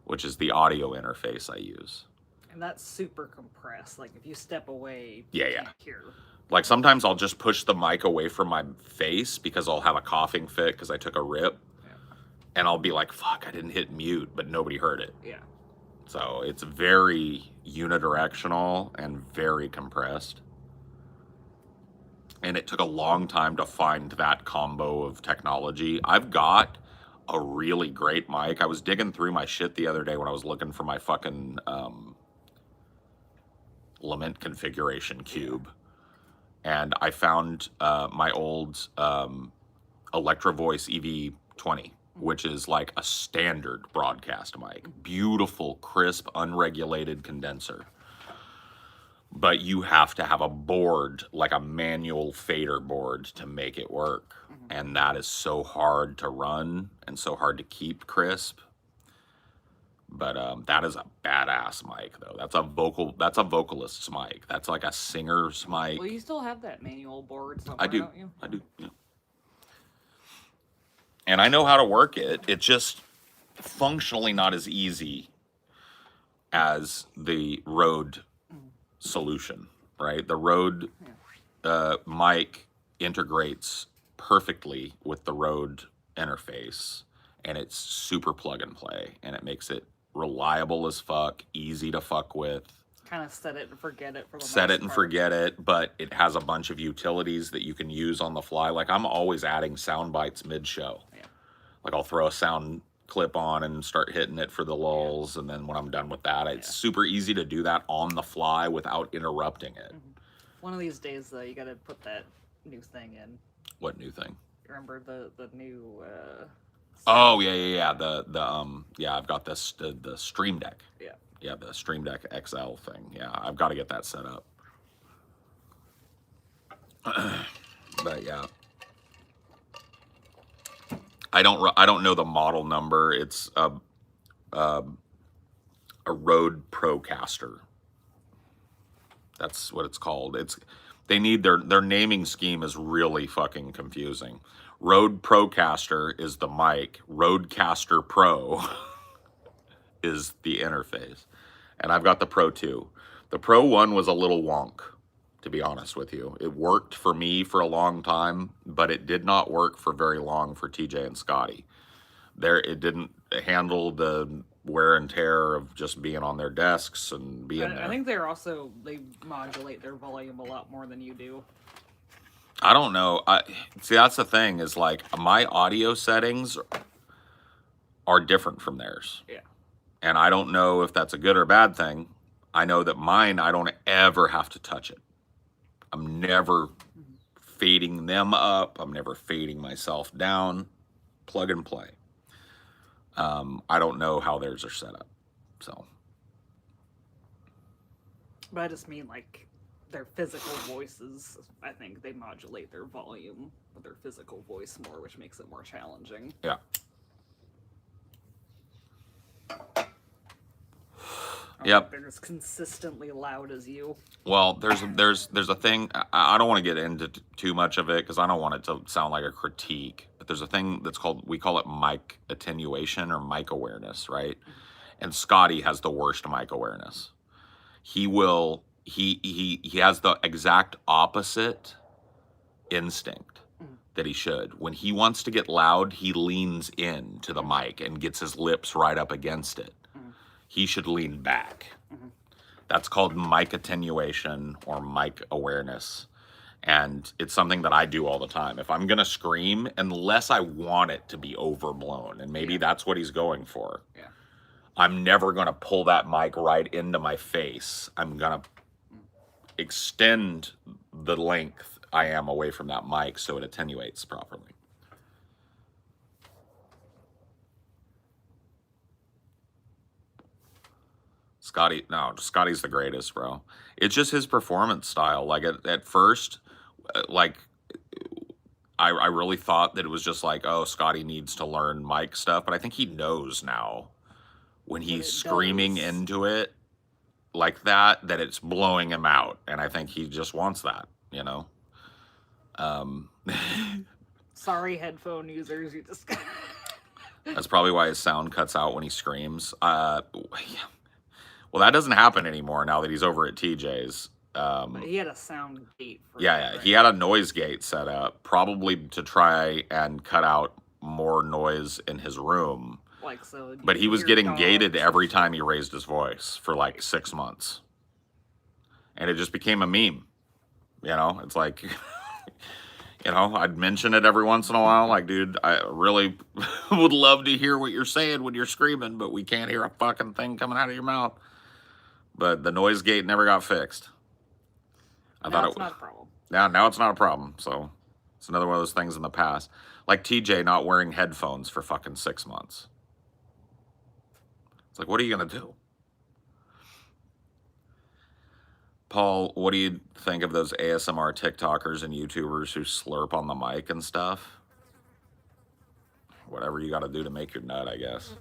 Speaker 1: which is the audio interface I use.
Speaker 2: And that's super compressed. Like, if you step away,
Speaker 1: you
Speaker 2: can't hear.
Speaker 1: Like, sometimes I'll just push the mic away from my face because I'll have a coughing fit because I took a rip. And I'll be like, fuck, I didn't hit mute, but nobody heard it.
Speaker 2: Yeah.
Speaker 1: So it's very unidirectional and very compressed. And it took a long time to find that combo of technology. I've got a really great mic. I was digging through my shit the other day when I was looking for my fucking Lament configuration cube. And I found my old Electro Voice EV20, which is like a standard broadcast mic. Beautiful, crisp, unregulated condenser. But you have to have a board, like a manual fader board, to make it work. And that is so hard to run and so hard to keep crisp. But that is a badass mic, though. That's a vocalist's mic. That's like a singer's mic.
Speaker 2: Well, you still have that manual board somewhere,
Speaker 1: I do.
Speaker 2: don't you?
Speaker 1: I do. Yeah. And I know how to work it. It's just functionally not as easy as the Rode solution, right? The Rode mic integrates perfectly with the Rode interface, and it's super plug and play, and it makes it reliable as fuck, easy to fuck with.
Speaker 2: Kind of set it and forget it for the
Speaker 1: Set
Speaker 2: most
Speaker 1: it and
Speaker 2: part.
Speaker 1: forget it, but it has a bunch of utilities that you can use on the fly. Like, I'm always adding sound bites mid-show.
Speaker 2: Yeah.
Speaker 1: Like, I'll throw a sound clip on and start hitting it for the lulls, and then when I'm done with that, it's super easy to do that on the fly without interrupting it.
Speaker 2: One of these days, though, you gotta put that new thing in.
Speaker 1: What new thing?
Speaker 2: Remember the new
Speaker 1: Oh yeah. Yeah, I've got this the Stream Deck.
Speaker 2: Yeah.
Speaker 1: Yeah, the Stream Deck XL thing. Yeah, I've got to get that set up. But yeah, I don't know the model number. It's a Rode Procaster. That's what it's called. They need their naming scheme is really fucking confusing. Rode Procaster is the mic. Rodecaster Pro is the interface. And I've got the Pro 2. The Pro 1 was a little wonk, to be honest with you. It worked for me for a long time, but it did not work for very long for TJ and Scotty. It didn't handle the wear and tear of just being on their desks and being there.
Speaker 2: I think they modulate their volume a lot more than you do.
Speaker 1: I don't know. See, that's the thing, is like my audio settings are different from theirs.
Speaker 2: Yeah.
Speaker 1: And I don't know if that's a good or bad thing. I know that mine, I don't ever have to touch it. I'm never fading them up. I'm never fading myself down. Plug and play. I don't know how theirs are set up. So.
Speaker 2: But I just mean, like, their physical voices, I think they modulate their volume with their physical voice more, which makes it more challenging.
Speaker 1: Yeah. Yep.
Speaker 2: They're as consistently loud as you.
Speaker 1: Well, there's a thing. I don't want to get into too much of it because I don't want it to sound like a critique. But there's a thing that's we call it mic attenuation or mic awareness, right? And Scotty has the worst mic awareness. He has the exact opposite instinct that he should. When he wants to get loud, he leans in to the mic and gets his lips right up against it. He should lean back. That's called mic attenuation or mic awareness. And it's something that I do all the time. If I'm going to scream, unless I want it to be overblown, and maybe that's what he's going for, I'm never going to pull that mic right into my face. I'm going to extend the length I am away from that mic so it attenuates properly. Scotty's the greatest, bro. It's just his performance style. Like at first, like I really thought that it was just like, oh, Scotty needs to learn mic stuff, but I think he knows now when he's screaming into it like that it's blowing him out, and I think he just wants that, you know.
Speaker 2: Sorry, headphone users, you just.
Speaker 1: That's probably why his sound cuts out when he screams. Well, that doesn't happen anymore now that he's over at TJ's.
Speaker 2: But he had a sound gate.
Speaker 1: Right? He had a noise gate set up, probably to try and cut out more noise in his room.
Speaker 2: Like so.
Speaker 1: But he was getting gated every time he raised his voice for like 6 months. And it just became a meme. You know, it's like You know, I'd mention it every once in a while. Like, dude, I really would love to hear what you're saying when you're screaming, but we can't hear a fucking thing coming out of your mouth. But the noise gate never got fixed. I
Speaker 2: now
Speaker 1: thought
Speaker 2: it's
Speaker 1: it
Speaker 2: not a problem.
Speaker 1: now it's not a problem. So it's another one of those things in the past. Like TJ not wearing headphones for fucking 6 months. It's like, what are you gonna do? Paul, what do you think of those ASMR TikTokers and YouTubers who slurp on the mic and stuff? Whatever you got to do to make your nut, I guess.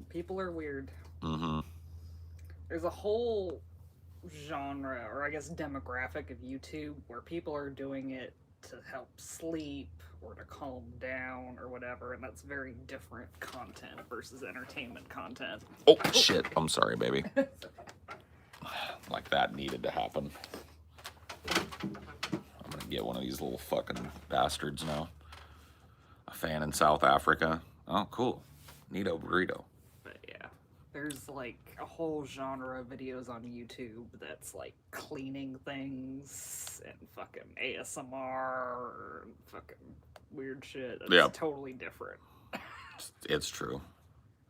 Speaker 2: People are weird.
Speaker 1: Mm-hmm.
Speaker 2: There's a whole genre, or I guess demographic of YouTube where people are doing it to help sleep or to calm down or whatever, and that's very different content versus entertainment content.
Speaker 1: Oh, shit. I'm sorry, baby. Like that needed to happen. I'm going to get one of these little fucking bastards now. A fan in South Africa. Oh, cool. Neato burrito.
Speaker 2: But yeah, there's like a whole genre of videos on YouTube that's like cleaning things and fucking ASMR and fucking weird shit. It's
Speaker 1: Yeah.
Speaker 2: totally different.
Speaker 1: It's true.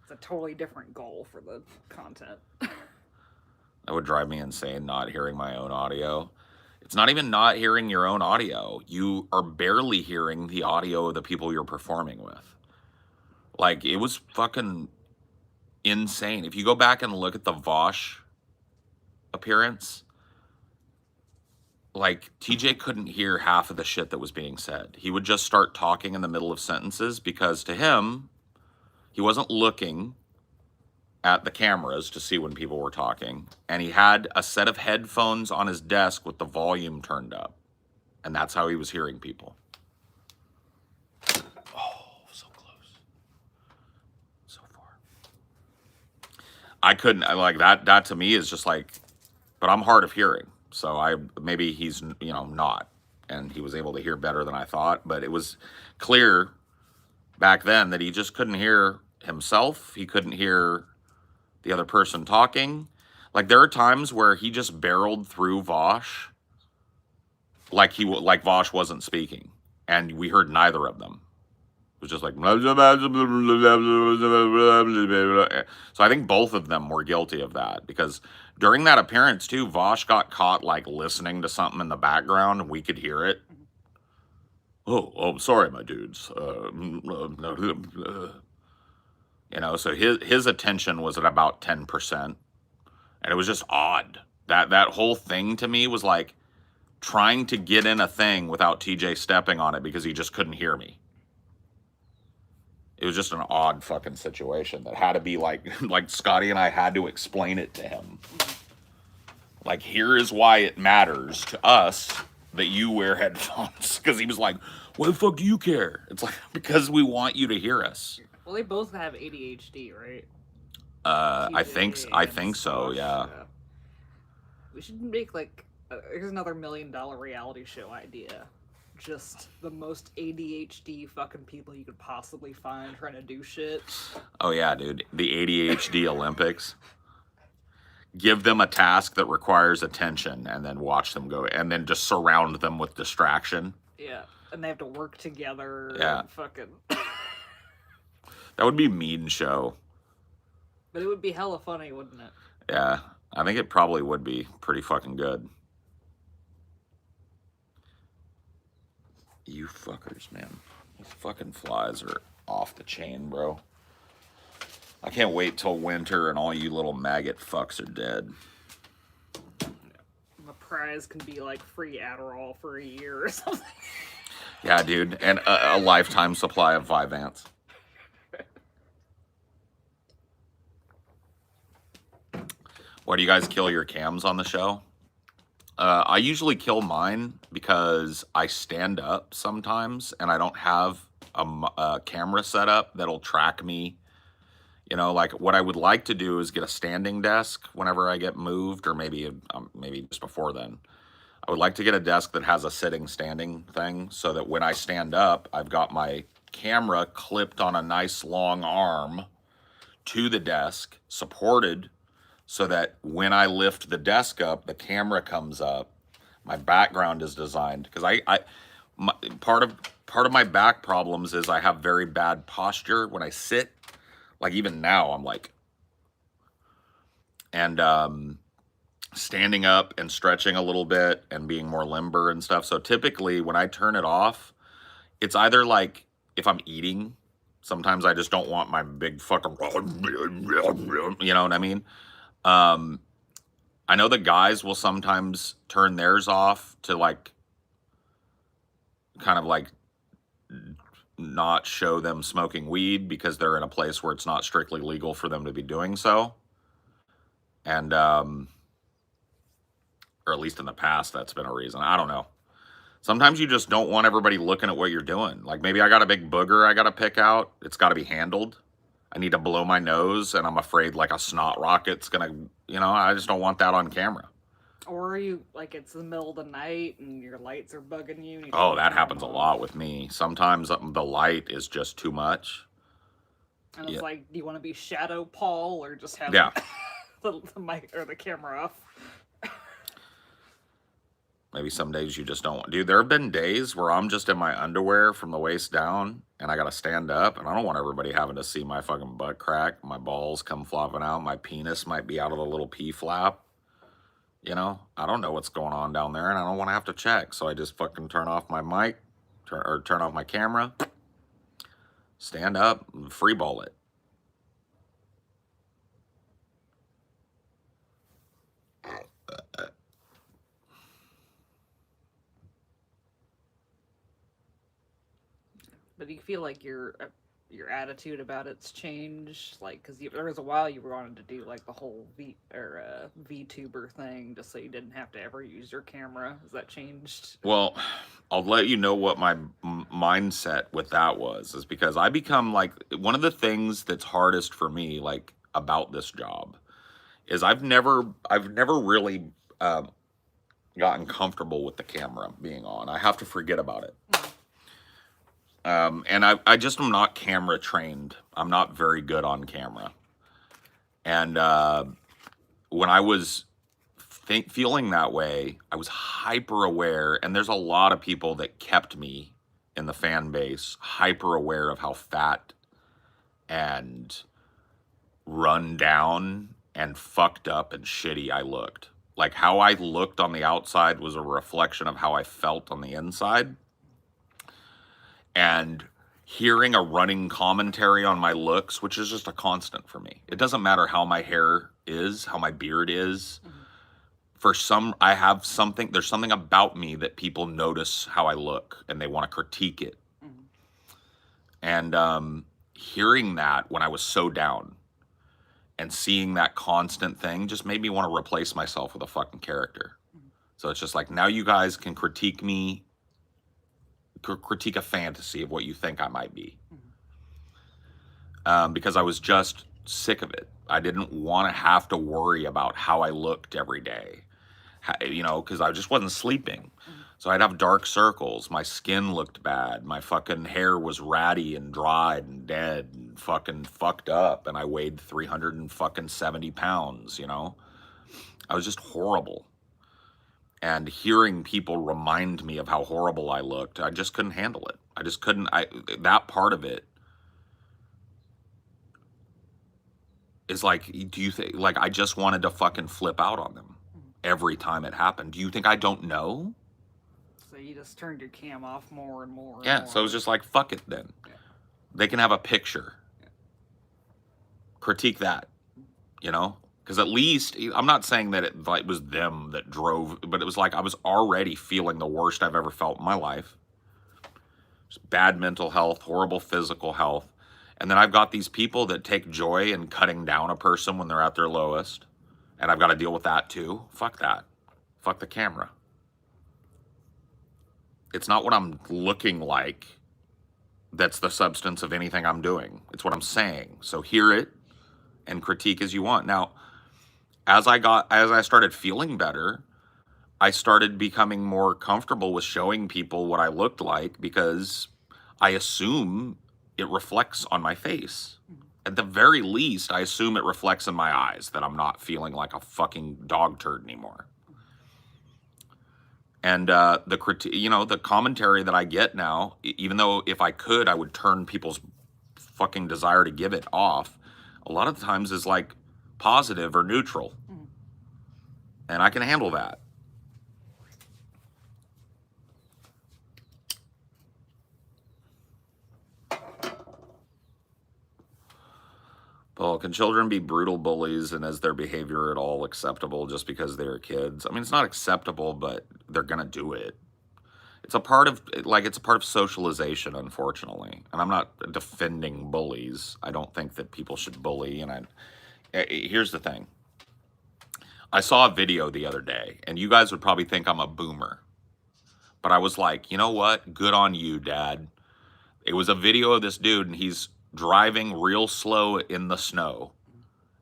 Speaker 2: It's a totally different goal for the content.
Speaker 1: That would drive me insane not hearing my own audio. It's not even not hearing your own audio. You are barely hearing the audio of the people you're performing with. Like, it was fucking insane. If you go back and look at the Vosh appearance, like, TJ couldn't hear half of the shit that was being said. He would just start talking in the middle of sentences because to him, he wasn't looking at the cameras to see when people were talking. And he had a set of headphones on his desk with the volume turned up. And that's how he was hearing people. Oh, so close. So far. I couldn't, like, that to me is just like, but I'm hard of hearing. So maybe he's, you know, not. And he was able to hear better than I thought. But it was clear back then that he just couldn't hear himself. He couldn't hear the other person talking. Like, there are times where he just barreled through Vosh like Vosh wasn't speaking, and we heard neither of them. It was just like, so I think both of them were guilty of that, because during that appearance too, Vosh got caught like listening to something in the background and we could hear it. Oh, sorry, my dudes. You know, so his attention was at about 10%. And it was just odd. That whole thing to me was like trying to get in a thing without TJ stepping on it because he just couldn't hear me. It was just an odd fucking situation that had to be like Scotty and I had to explain it to him. Like, here is why it matters to us that you wear headphones. Because he was like, why the fuck do you care? It's like, because we want you to hear us.
Speaker 2: Well, they both have ADHD, right?
Speaker 1: I think so. Yeah.
Speaker 2: We should make like here's another $1 million reality show idea. Just the most ADHD fucking people you could possibly find trying to do shit.
Speaker 1: Oh yeah, dude. The ADHD Olympics. Give them a task that requires attention and then watch them go, and then just surround them with distraction.
Speaker 2: Yeah, and they have to work together.
Speaker 1: Yeah.
Speaker 2: And fucking.
Speaker 1: That would be mean show.
Speaker 2: But it would be hella funny, wouldn't it?
Speaker 1: Yeah, I think it probably would be pretty fucking good. You fuckers, man. Those fucking flies are off the chain, bro. I can't wait till winter and all you little maggot fucks are dead.
Speaker 2: The prize can be like free Adderall for a year or something.
Speaker 1: Yeah, dude, and a lifetime supply of Vyvanse. Why do you guys kill your cams on the show? I usually kill mine because I stand up sometimes and I don't have a camera set up that'll track me. You know, like what I would like to do is get a standing desk whenever I get moved, or maybe just before then. I would like to get a desk that has a sitting standing thing so that when I stand up, I've got my camera clipped on a nice long arm to the desk, supported, so that when I lift the desk up, the camera comes up, My background is designed because part of my back problems is I have very bad posture when I sit. Like even now, I'm like, and standing up and stretching a little bit and being more limber and stuff. So typically when I turn it off, it's either like if I'm eating, sometimes I just don't want my big fucking, you know what I mean? I know the guys will sometimes turn theirs off to like, kind of like not show them smoking weed because they're in a place where it's not strictly legal for them to be doing so. And, or at least in the past, that's been a reason. I don't know. Sometimes you just don't want everybody looking at what you're doing. Like maybe I got a big booger I got to pick out. It's got to be handled. I need to blow my nose and I'm afraid like a snot rocket's going to, you know, I just don't want that on camera.
Speaker 2: Or are you, like, it's the middle of the night and your lights are bugging you? And you
Speaker 1: Oh, that happens a lot with me. Sometimes the light is just too much.
Speaker 2: And it's like, do you want to be Shadow Paul or just have the mic or the camera off?
Speaker 1: Maybe some days you just don't want. Dude, there have been days where I'm just in my underwear from the waist down and I got to stand up and I don't want everybody having to see my fucking butt crack. My balls come flopping out. My penis might be out of the little pee flap. You know, I don't know what's going on down there and I don't want to have to check. So I just fucking turn off my mic or turn off my camera, stand up, and free ball it.
Speaker 2: But do you feel like your attitude about it's changed? Like, because there was a while you wanted to do like the whole VTuber thing, just so you didn't have to ever use your camera. Has that changed?
Speaker 1: Well, I'll let you know what my mindset with that was. Is because I become like one of the things that's hardest for me, like about this job, is I've never really gotten comfortable with the camera being on. I have to forget about it. And I just am not camera trained. I'm not very good on camera. And when I was feeling that way, I was hyper aware. And there's a lot of people that kept me in the fan base hyper aware of how fat and run down and fucked up and shitty I looked. Like how I looked on the outside was a reflection of how I felt on the inside. And hearing a running commentary on my looks, which is just a constant for me. It doesn't matter how my hair is, how my beard is. Mm-hmm. There's something about me that people notice how I look and they want to critique it. Mm-hmm. And hearing that when I was so down and seeing that constant thing just made me want to replace myself with a fucking character. Mm-hmm. So it's just like, now you guys can critique me, critique a fantasy of what you think I might be. Mm-hmm. Because I was just sick of it. I didn't want to have to worry about how I looked every day, you know, because I just wasn't sleeping. Mm-hmm. So I'd have dark circles. My skin looked bad. My fucking hair was ratty and dried and dead and fucking fucked up. And I weighed 370 pounds, you know. I was just horrible. And hearing people remind me of how horrible I looked, I just couldn't handle it. I just couldn't, that part of it is like, do you think, like, I just wanted to fucking flip out on them every time it happened. Do you think I don't know?
Speaker 2: So you just turned your cam off more and more.
Speaker 1: Yeah, so it was just like, fuck it then. Yeah. They can have a picture. Yeah. Critique that, you know? Because at least, I'm not saying that it was them that drove, but it was like I was already feeling the worst I've ever felt in my life. Just bad mental health, horrible physical health. And then I've got these people that take joy in cutting down a person when they're at their lowest. And I've got to deal with that too. Fuck that. Fuck the camera. It's not what I'm looking like that's the substance of anything I'm doing. It's what I'm saying. So hear it and critique as you want. Now, as I started feeling better, I started becoming more comfortable with showing people what I looked like because I assume it reflects on my face. At the very least, I assume it reflects in my eyes that I'm not feeling like a fucking dog turd anymore. And the commentary that I get now, even though if I could, I would turn people's fucking desire to give it off, a lot of the times is like positive or neutral. And I can handle that. Well, can children be brutal bullies, and is their behavior at all acceptable just because they're kids? I mean, it's not acceptable, but they're gonna do it. It's a part of socialization, unfortunately. And I'm not defending bullies. I don't think that people should bully. And here's the thing. I saw a video the other day, and you guys would probably think I'm a boomer. But I was like, you know what? Good on you, Dad. It was a video of this dude, and he's driving real slow in the snow.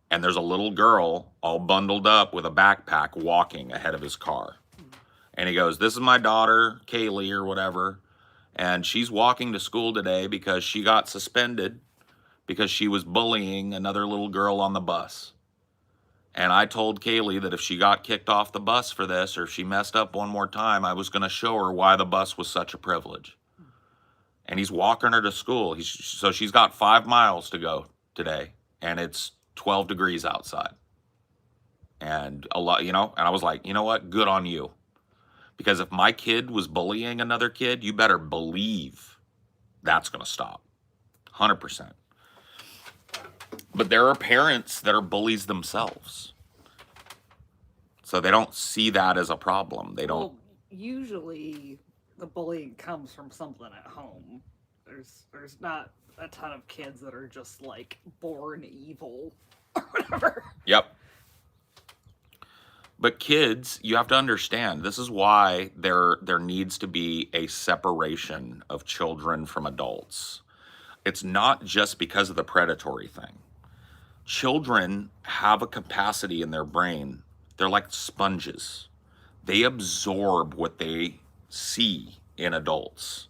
Speaker 1: And there's a little girl all bundled up with a backpack walking ahead of his car. And he goes, this is my daughter, Kaylee or whatever. And she's walking to school today because she got suspended because she was bullying another little girl on the bus. And I told Kaylee that if she got kicked off the bus for this, or if she messed up one more time, I was going to show her why the bus was such a privilege. And he's walking her to school. So she's got 5 miles to go today, and it's 12 degrees outside. And a lot, and I was like, you know what? Good on you. Because if my kid was bullying another kid, you better believe that's going to stop. 100%. But there are parents that are bullies themselves. So they don't see that as a problem. They don't.
Speaker 2: Well, usually the bullying comes from something at home. There's not a ton of kids that are just like born evil or whatever.
Speaker 1: Yep. But kids, you have to understand, this is why there needs to be a separation of children from adults. It's not just because of the predatory thing. Children have a capacity in their brain. They're like sponges. They absorb what they see in adults.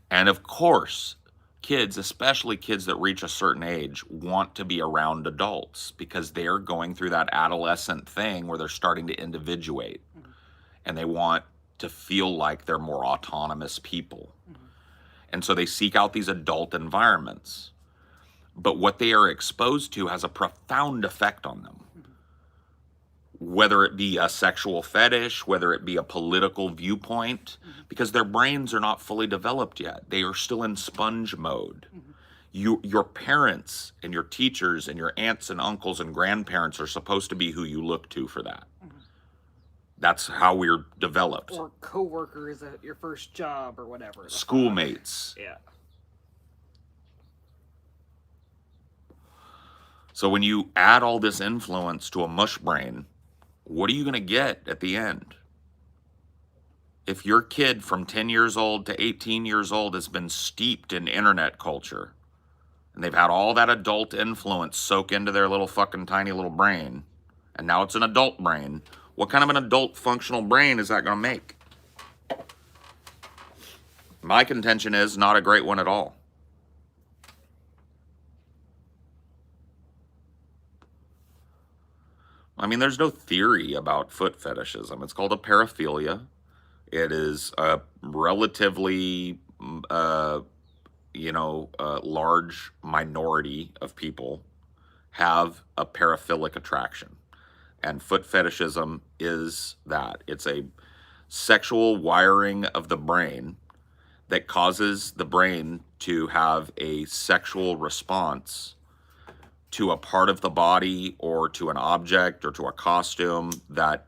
Speaker 1: And of course, kids, especially kids that reach a certain age, want to be around adults because they're going through that adolescent thing where they're starting to individuate. And they want to feel like they're more autonomous people. And so they seek out these adult environments. But what they are exposed to has a profound effect on them. Whether it be a sexual fetish, whether it be a political viewpoint, because their brains are not fully developed yet. They are still in sponge mode. Your parents and your teachers and your aunts and uncles and grandparents are supposed to be who you look to for that. That's how we're developed.
Speaker 2: Or coworkers at your first job or whatever.
Speaker 1: Schoolmates.
Speaker 2: Yeah.
Speaker 1: So when you add all this influence to a mush brain, what are you going to get at the end? If your kid from 10 years old to 18 years old has been steeped in internet culture, and they've had all that adult influence soak into their little fucking tiny little brain, and now it's an adult brain, what kind of an adult functional brain is that going to make? My contention is not a great one at all. I mean, there's no theory about foot fetishism. It's called a paraphilia. It is a relatively, large minority of people have a paraphilic attraction. And foot fetishism is that. It's a sexual wiring of the brain that causes the brain to have a sexual response to a part of the body or to an object or to a costume that,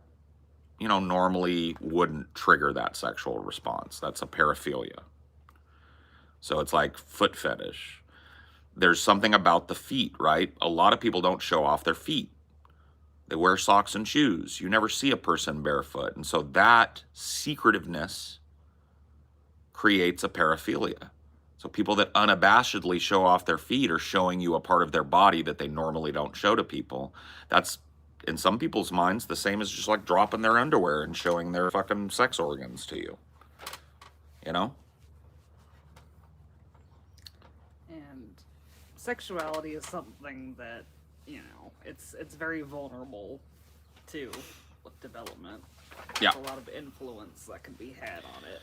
Speaker 1: normally wouldn't trigger that sexual response. That's a paraphilia. So it's like foot fetish. There's something about the feet, right? A lot of people don't show off their feet. They wear socks and shoes. You never see a person barefoot. And so that secretiveness creates a paraphilia. So people that unabashedly show off their feet are showing you a part of their body that they normally don't show to people. That's, in some people's minds, the same as just like dropping their underwear and showing their fucking sex organs to you.
Speaker 2: And sexuality is something that, it's very vulnerable to with development.
Speaker 1: Yeah.
Speaker 2: There's a lot of influence that can be had on it.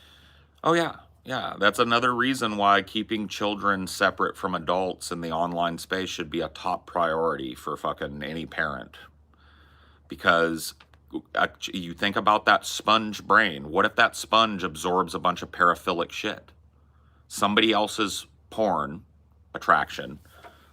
Speaker 1: Oh, yeah. Yeah. That's another reason why keeping children separate from adults in the online space should be a top priority for fucking any parent. Because you think about that sponge brain. What if that sponge absorbs a bunch of paraphilic shit? Somebody else's porn attraction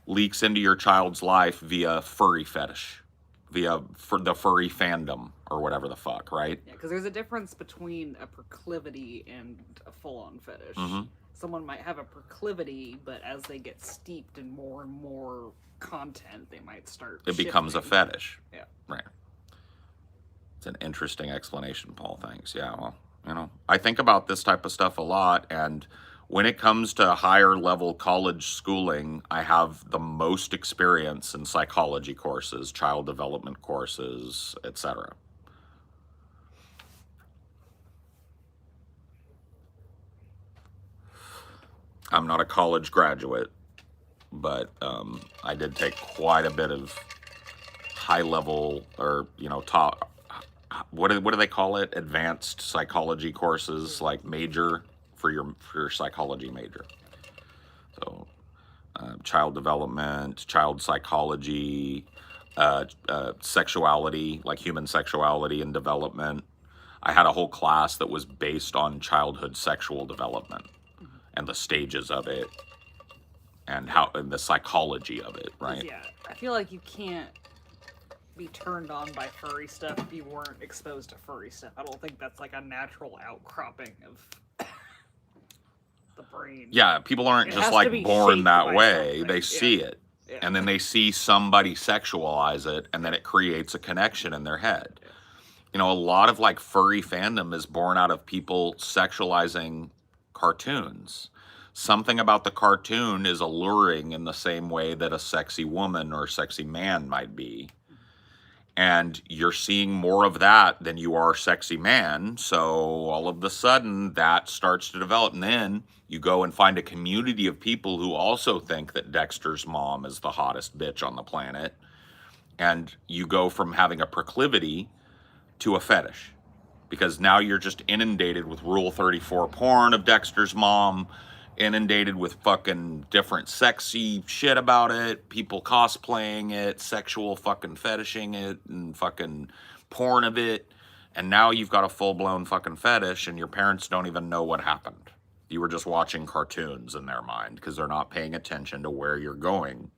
Speaker 1: leaks into your child's life via furry fetish, via the furry fandom or whatever the fuck, right?
Speaker 2: Yeah, because there's a difference between a proclivity and a full-on fetish.
Speaker 1: Mm-hmm.
Speaker 2: Someone might have a proclivity, but as they get steeped in more and more content, they might start.
Speaker 1: It becomes a fetish.
Speaker 2: Yeah.
Speaker 1: Right. It's an interesting explanation, Paul. Thanks. Yeah. Well, I think about this type of stuff a lot, and when it comes to higher level college schooling, I have the most experience in psychology courses, child development courses, etc. I'm not a college graduate, but I did take quite a bit of high level or top. What do they call it? Advanced psychology courses, like major for your psychology major. So, child development, child psychology, sexuality, like human sexuality and development. I had a whole class that was based on childhood sexual development and the stages of it and the psychology of it, right?
Speaker 2: Yeah, I feel like you can't be turned on by furry stuff if you weren't exposed to furry stuff. I don't think that's like a natural outcropping of the brain.
Speaker 1: Yeah, people aren't just like born that way. They see it. Yeah. And then they see somebody sexualize it, and then it creates a connection in their head. Yeah. A lot of like furry fandom is born out of people sexualizing cartoons. Something about the cartoon is alluring in the same way that a sexy woman or sexy man might be. And you're seeing more of that than you are sexy man. So all of a sudden that starts to develop. And then you go and find a community of people who also think that Dexter's mom is the hottest bitch on the planet. And you go from having a proclivity to a fetish. Because now you're just inundated with Rule 34 porn of Dexter's mom, inundated with fucking different sexy shit about it, people cosplaying it, sexual fucking fetishing it, and fucking porn of it. And now you've got a full-blown fucking fetish, and your parents don't even know what happened. You were just watching cartoons in their mind because they're not paying attention to where you're going.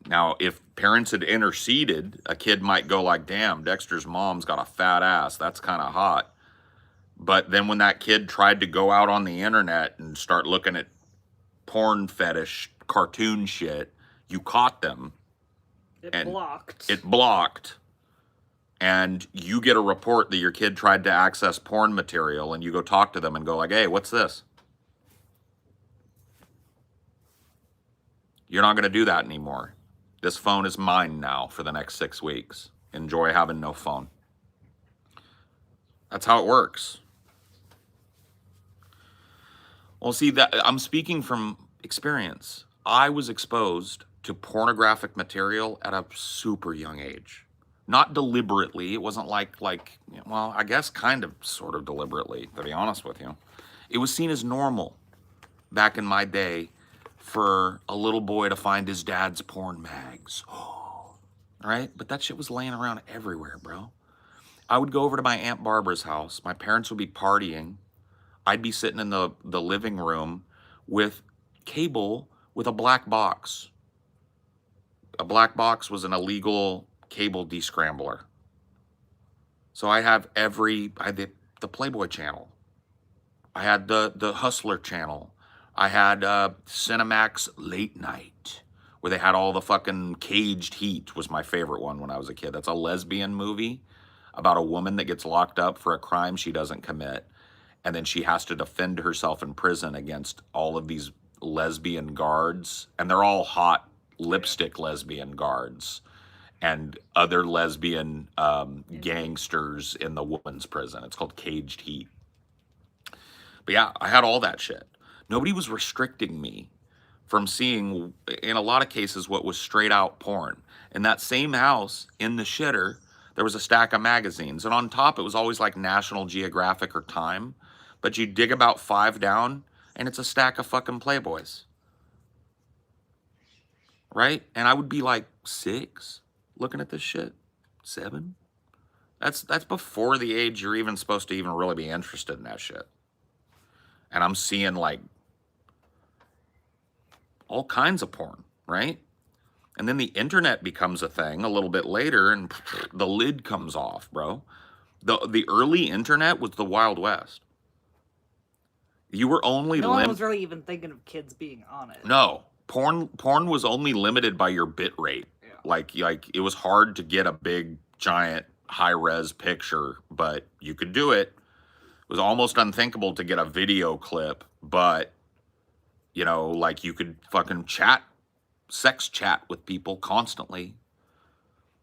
Speaker 1: Now, if parents had interceded, a kid might go like, damn, Dexter's mom's got a fat ass. That's kind of hot. But then when that kid tried to go out on the internet and start looking at porn fetish cartoon shit, you caught them.
Speaker 2: It blocked.
Speaker 1: It blocked. And you get a report that your kid tried to access porn material, and you go talk to them and go like, hey, what's this? You're not going to do that anymore. This phone is mine now for the next 6 weeks. Enjoy having no phone. That's how it works. Well, see, that I'm speaking from experience. I was exposed to pornographic material at a super young age. Not deliberately. It wasn't like, well, I guess kind of sort of deliberately, to be honest with you. It was seen as normal back in my day for a little boy to find his dad's porn mags. Right? But that shit was laying around everywhere, bro. I would go over to my Aunt Barbara's house. My parents would be partying. I'd be sitting in the living room with cable with a black box. A black box was an illegal cable descrambler. So I had the Playboy channel. I had the Hustler channel. I had Cinemax Late Night, where they had all the fucking Caged Heat was my favorite one when I was a kid. That's a lesbian movie about a woman that gets locked up for a crime she doesn't commit. And then she has to defend herself in prison against all of these lesbian guards. And they're all hot lipstick lesbian guards and other lesbian gangsters in the women's prison. It's called Caged Heat. But yeah, I had all that shit. Nobody was restricting me from seeing, in a lot of cases, what was straight out porn. In that same house, in the shitter, there was a stack of magazines, and on top it was always like National Geographic or Time, but you dig about 5 down and it's a stack of fucking Playboys, right? And I would be like 6 looking at this shit. 7. That's before the age you're even supposed to even really be interested in that shit. And I'm seeing like all kinds of porn, right? And then the internet becomes a thing a little bit later, and the lid comes off, bro. The early internet was the Wild West. You were only
Speaker 2: no one was really even thinking of kids being on it.
Speaker 1: No, porn was only limited by your bit rate.
Speaker 2: Yeah.
Speaker 1: Like it was hard to get a big giant high res picture, but you could do it. It was almost unthinkable to get a video clip, but you know, like you could fucking sex chat with people constantly,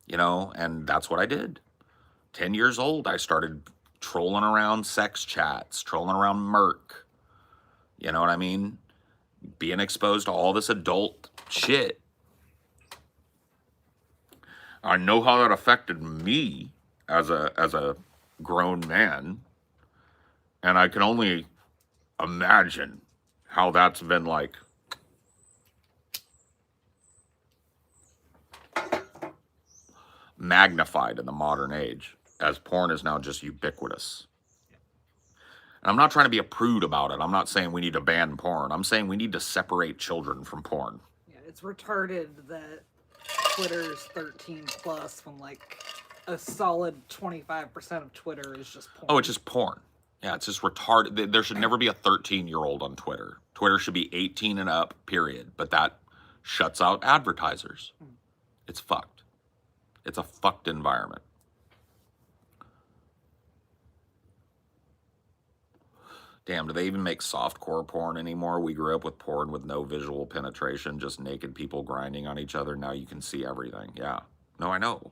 Speaker 1: you know, and that's what I did. 10 years old, I started trolling around sex chats, trolling around Merc, you know what I mean? Being exposed to all this adult shit. I know how that affected me as a grown man, and I can only imagine how that's been like magnified in the modern age, as porn is now just ubiquitous. And I'm not trying to be a prude about it. I'm not saying we need to ban porn. I'm saying we need to separate children from porn.
Speaker 2: Yeah, it's retarded that Twitter's 13 plus when like a solid 25% of Twitter is just porn.
Speaker 1: Oh, it's just porn. Yeah, it's just retarded. There should never be a 13-year-old on Twitter. Twitter should be 18 and up, period. But that shuts out advertisers. It's fucked. It's a fucked environment. Damn, do they even make softcore porn anymore? We grew up with porn with no visual penetration, just naked people grinding on each other. Now you can see everything. Yeah. No, I know.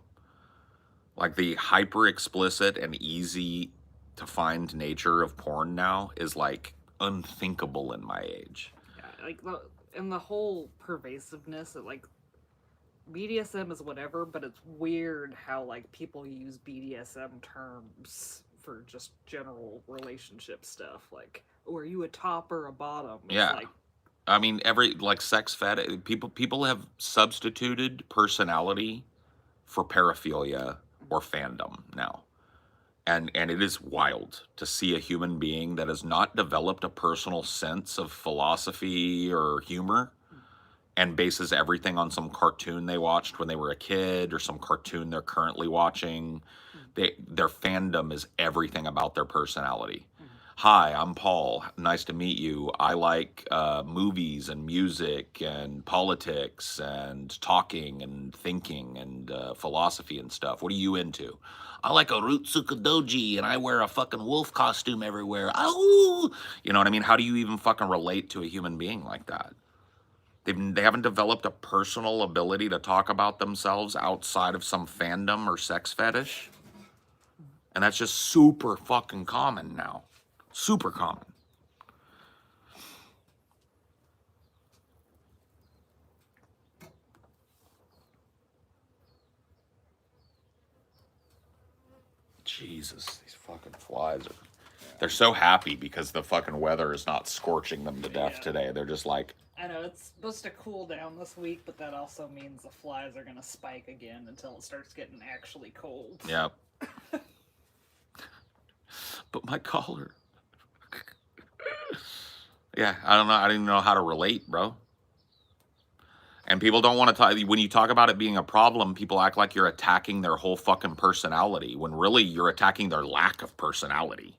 Speaker 1: Like the hyper explicit and easy to find nature of porn now is like unthinkable in my age.
Speaker 2: Yeah, like the whole pervasiveness of like BDSM is whatever, but it's weird how like people use BDSM terms for just general relationship stuff. Like, oh, are you a top or a bottom? It's
Speaker 1: yeah.
Speaker 2: Like,
Speaker 1: I mean, like sex fetish, people have substituted personality for paraphilia or fandom now. And it is wild to see a human being that has not developed a personal sense of philosophy or humor and bases everything on some cartoon they watched when they were a kid or some cartoon they're currently watching. Their fandom is everything about their personality. Hi, I'm Paul. Nice to meet you. I like movies and music and politics and talking and thinking and philosophy and stuff. What are you into? I like a Rutsuka Doji and I wear a fucking wolf costume everywhere. Ow! You know what I mean? How do you even fucking relate to a human being like that? They haven't developed a personal ability to talk about themselves outside of some fandom or sex fetish. And that's just super fucking common now. Super common. Jesus, these fucking flies are... They're so happy because the fucking weather is not scorching them to death today. They're just like...
Speaker 2: I know, it's supposed to cool down this week, but that also means the flies are going to spike again until it starts getting actually cold.
Speaker 1: Yep. But my collar... Yeah, I don't know. I didn't know how to relate, bro. And people don't want to talk. When you talk about it being a problem, people act like you're attacking their whole fucking personality, when really you're attacking their lack of personality.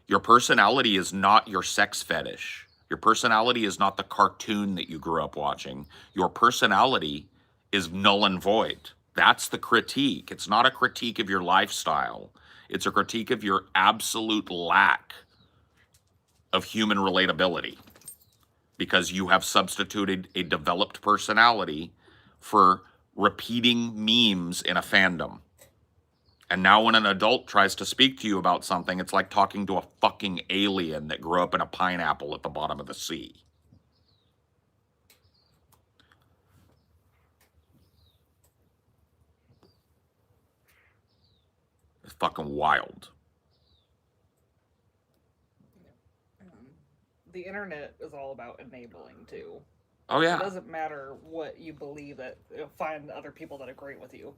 Speaker 1: Your personality is not your sex fetish. Your personality is not the cartoon that you grew up watching. Your personality is null and void. That's the critique. It's not a critique of your lifestyle. It's a critique of your absolute lack of human relatability, because you have substituted a developed personality for repeating memes in a fandom. And now when an adult tries to speak to you about something, it's like talking to a fucking alien that grew up in a pineapple at the bottom of the sea. fucking wild.
Speaker 2: The internet is all about enabling too.
Speaker 1: Oh yeah.
Speaker 2: It doesn't matter what you believe, that you'll find other people that agree with you.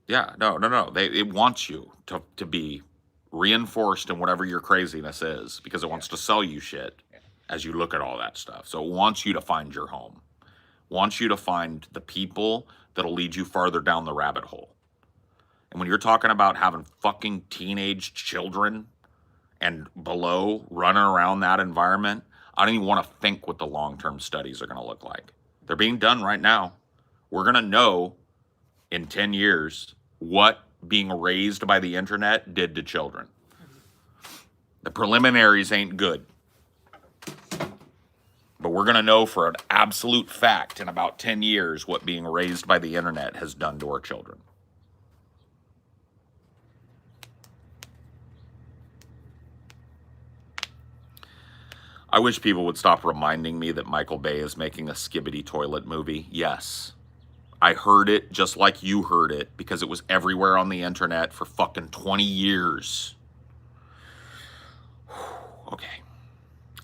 Speaker 1: Yeah, no. It wants you to be reinforced in whatever your craziness is, because it wants to sell you shit as you look at all that stuff. So it wants you to find your home. Wants you to find the people that'll lead you farther down the rabbit hole. And when you're talking about having fucking teenage children and below running around that environment, I don't even want to think what the long-term studies are going to look like. They're being done right now. We're going to know in 10 years what being raised by the internet did to children. The preliminaries ain't good. But we're going to know for an absolute fact in about 10 years what being raised by the internet has done to our children. I wish people would stop reminding me that Michael Bay is making a Skibbity toilet movie. Yes. I heard it just like you heard it, because it was everywhere on the internet for fucking 20 years. Okay.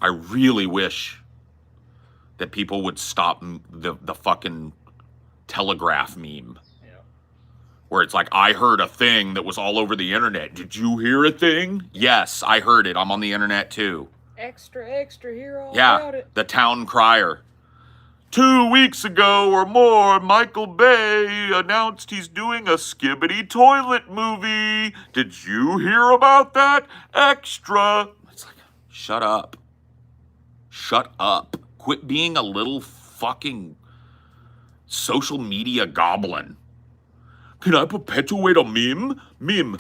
Speaker 1: I really wish that people would stop the fucking telegraph meme.
Speaker 2: Yeah.
Speaker 1: Where it's like, I heard a thing that was all over the internet. Did you hear a thing? Yes, I heard it. I'm on the internet too.
Speaker 2: Extra, hear all about it.
Speaker 1: The town crier. 2 weeks ago or more, Michael Bay announced he's doing a Skibbity toilet movie. Did you hear about that? Extra. It's like, shut up. Shut up. Quit being a little fucking social media goblin. Can I perpetuate a meme? Meme.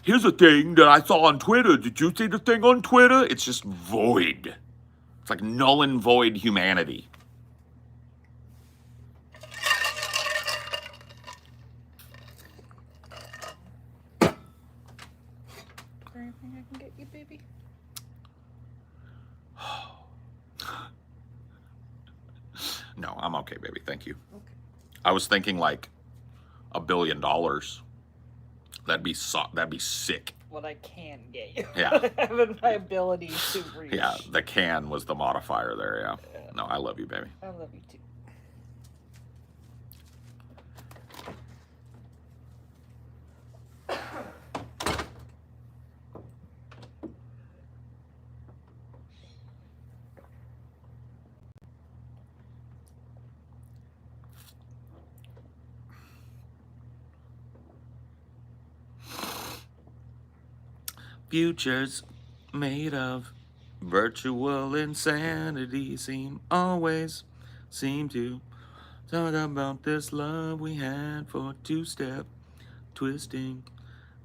Speaker 1: Here's a thing that I saw on Twitter. Did you see the thing on Twitter? It's just void. It's like null and void humanity.
Speaker 2: Is there anything I can get you, baby?
Speaker 1: No, I'm okay, baby. Thank you.
Speaker 2: Okay.
Speaker 1: I was thinking like $1 billion. That'd be sick.
Speaker 2: What I can get you.
Speaker 1: Yeah.
Speaker 2: Having my ability to reach.
Speaker 1: Yeah, the can was the modifier there, yeah. No, I love you, baby.
Speaker 2: I love you too.
Speaker 1: Futures made of virtual insanity always seem to talk about this love we had for two-step twisting.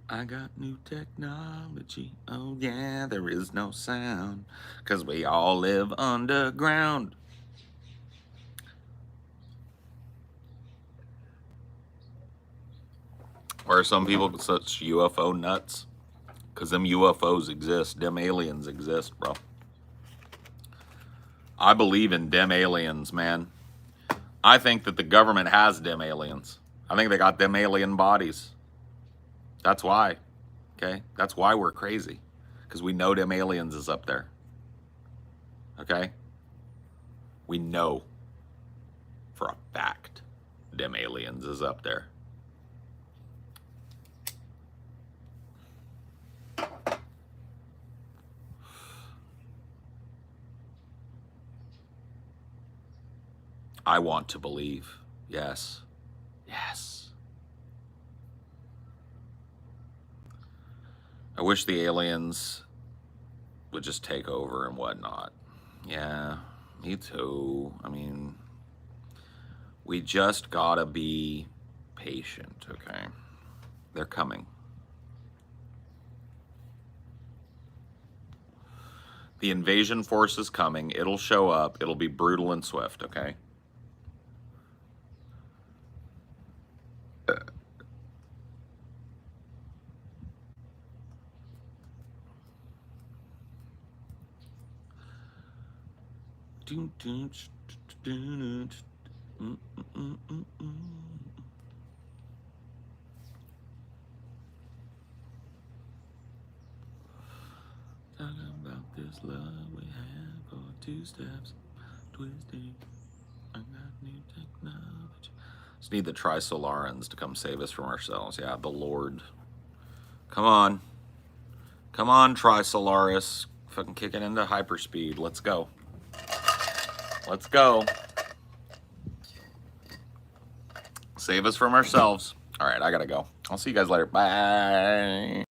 Speaker 1: I got new technology. Oh yeah, there is no sound, 'cause we all live underground. Why are some people such UFO nuts? 'Cause them UFOs exist. Them aliens exist, bro. I believe in them aliens, man. I think that the government has them aliens. I think they got them alien bodies. That's why. Okay? That's why we're crazy. Because we know them aliens is up there. Okay? We know for a fact them aliens is up there. I want to believe. Yes. Yes. I wish the aliens would just take over and whatnot. Yeah, me too. I mean, we just gotta be patient, okay? They're coming. The invasion force is coming. It'll show up. It'll be brutal and swift, okay? this love we have for 2 steps, twisting. I got new technology. Just need the Trisolarans to come save us from ourselves. Yeah, the Lord. Come on. Come on, Trisolaris. Fucking kick it into hyperspeed. Let's go. Let's go. Save us from ourselves. All right, I gotta go. I'll see you guys later. Bye.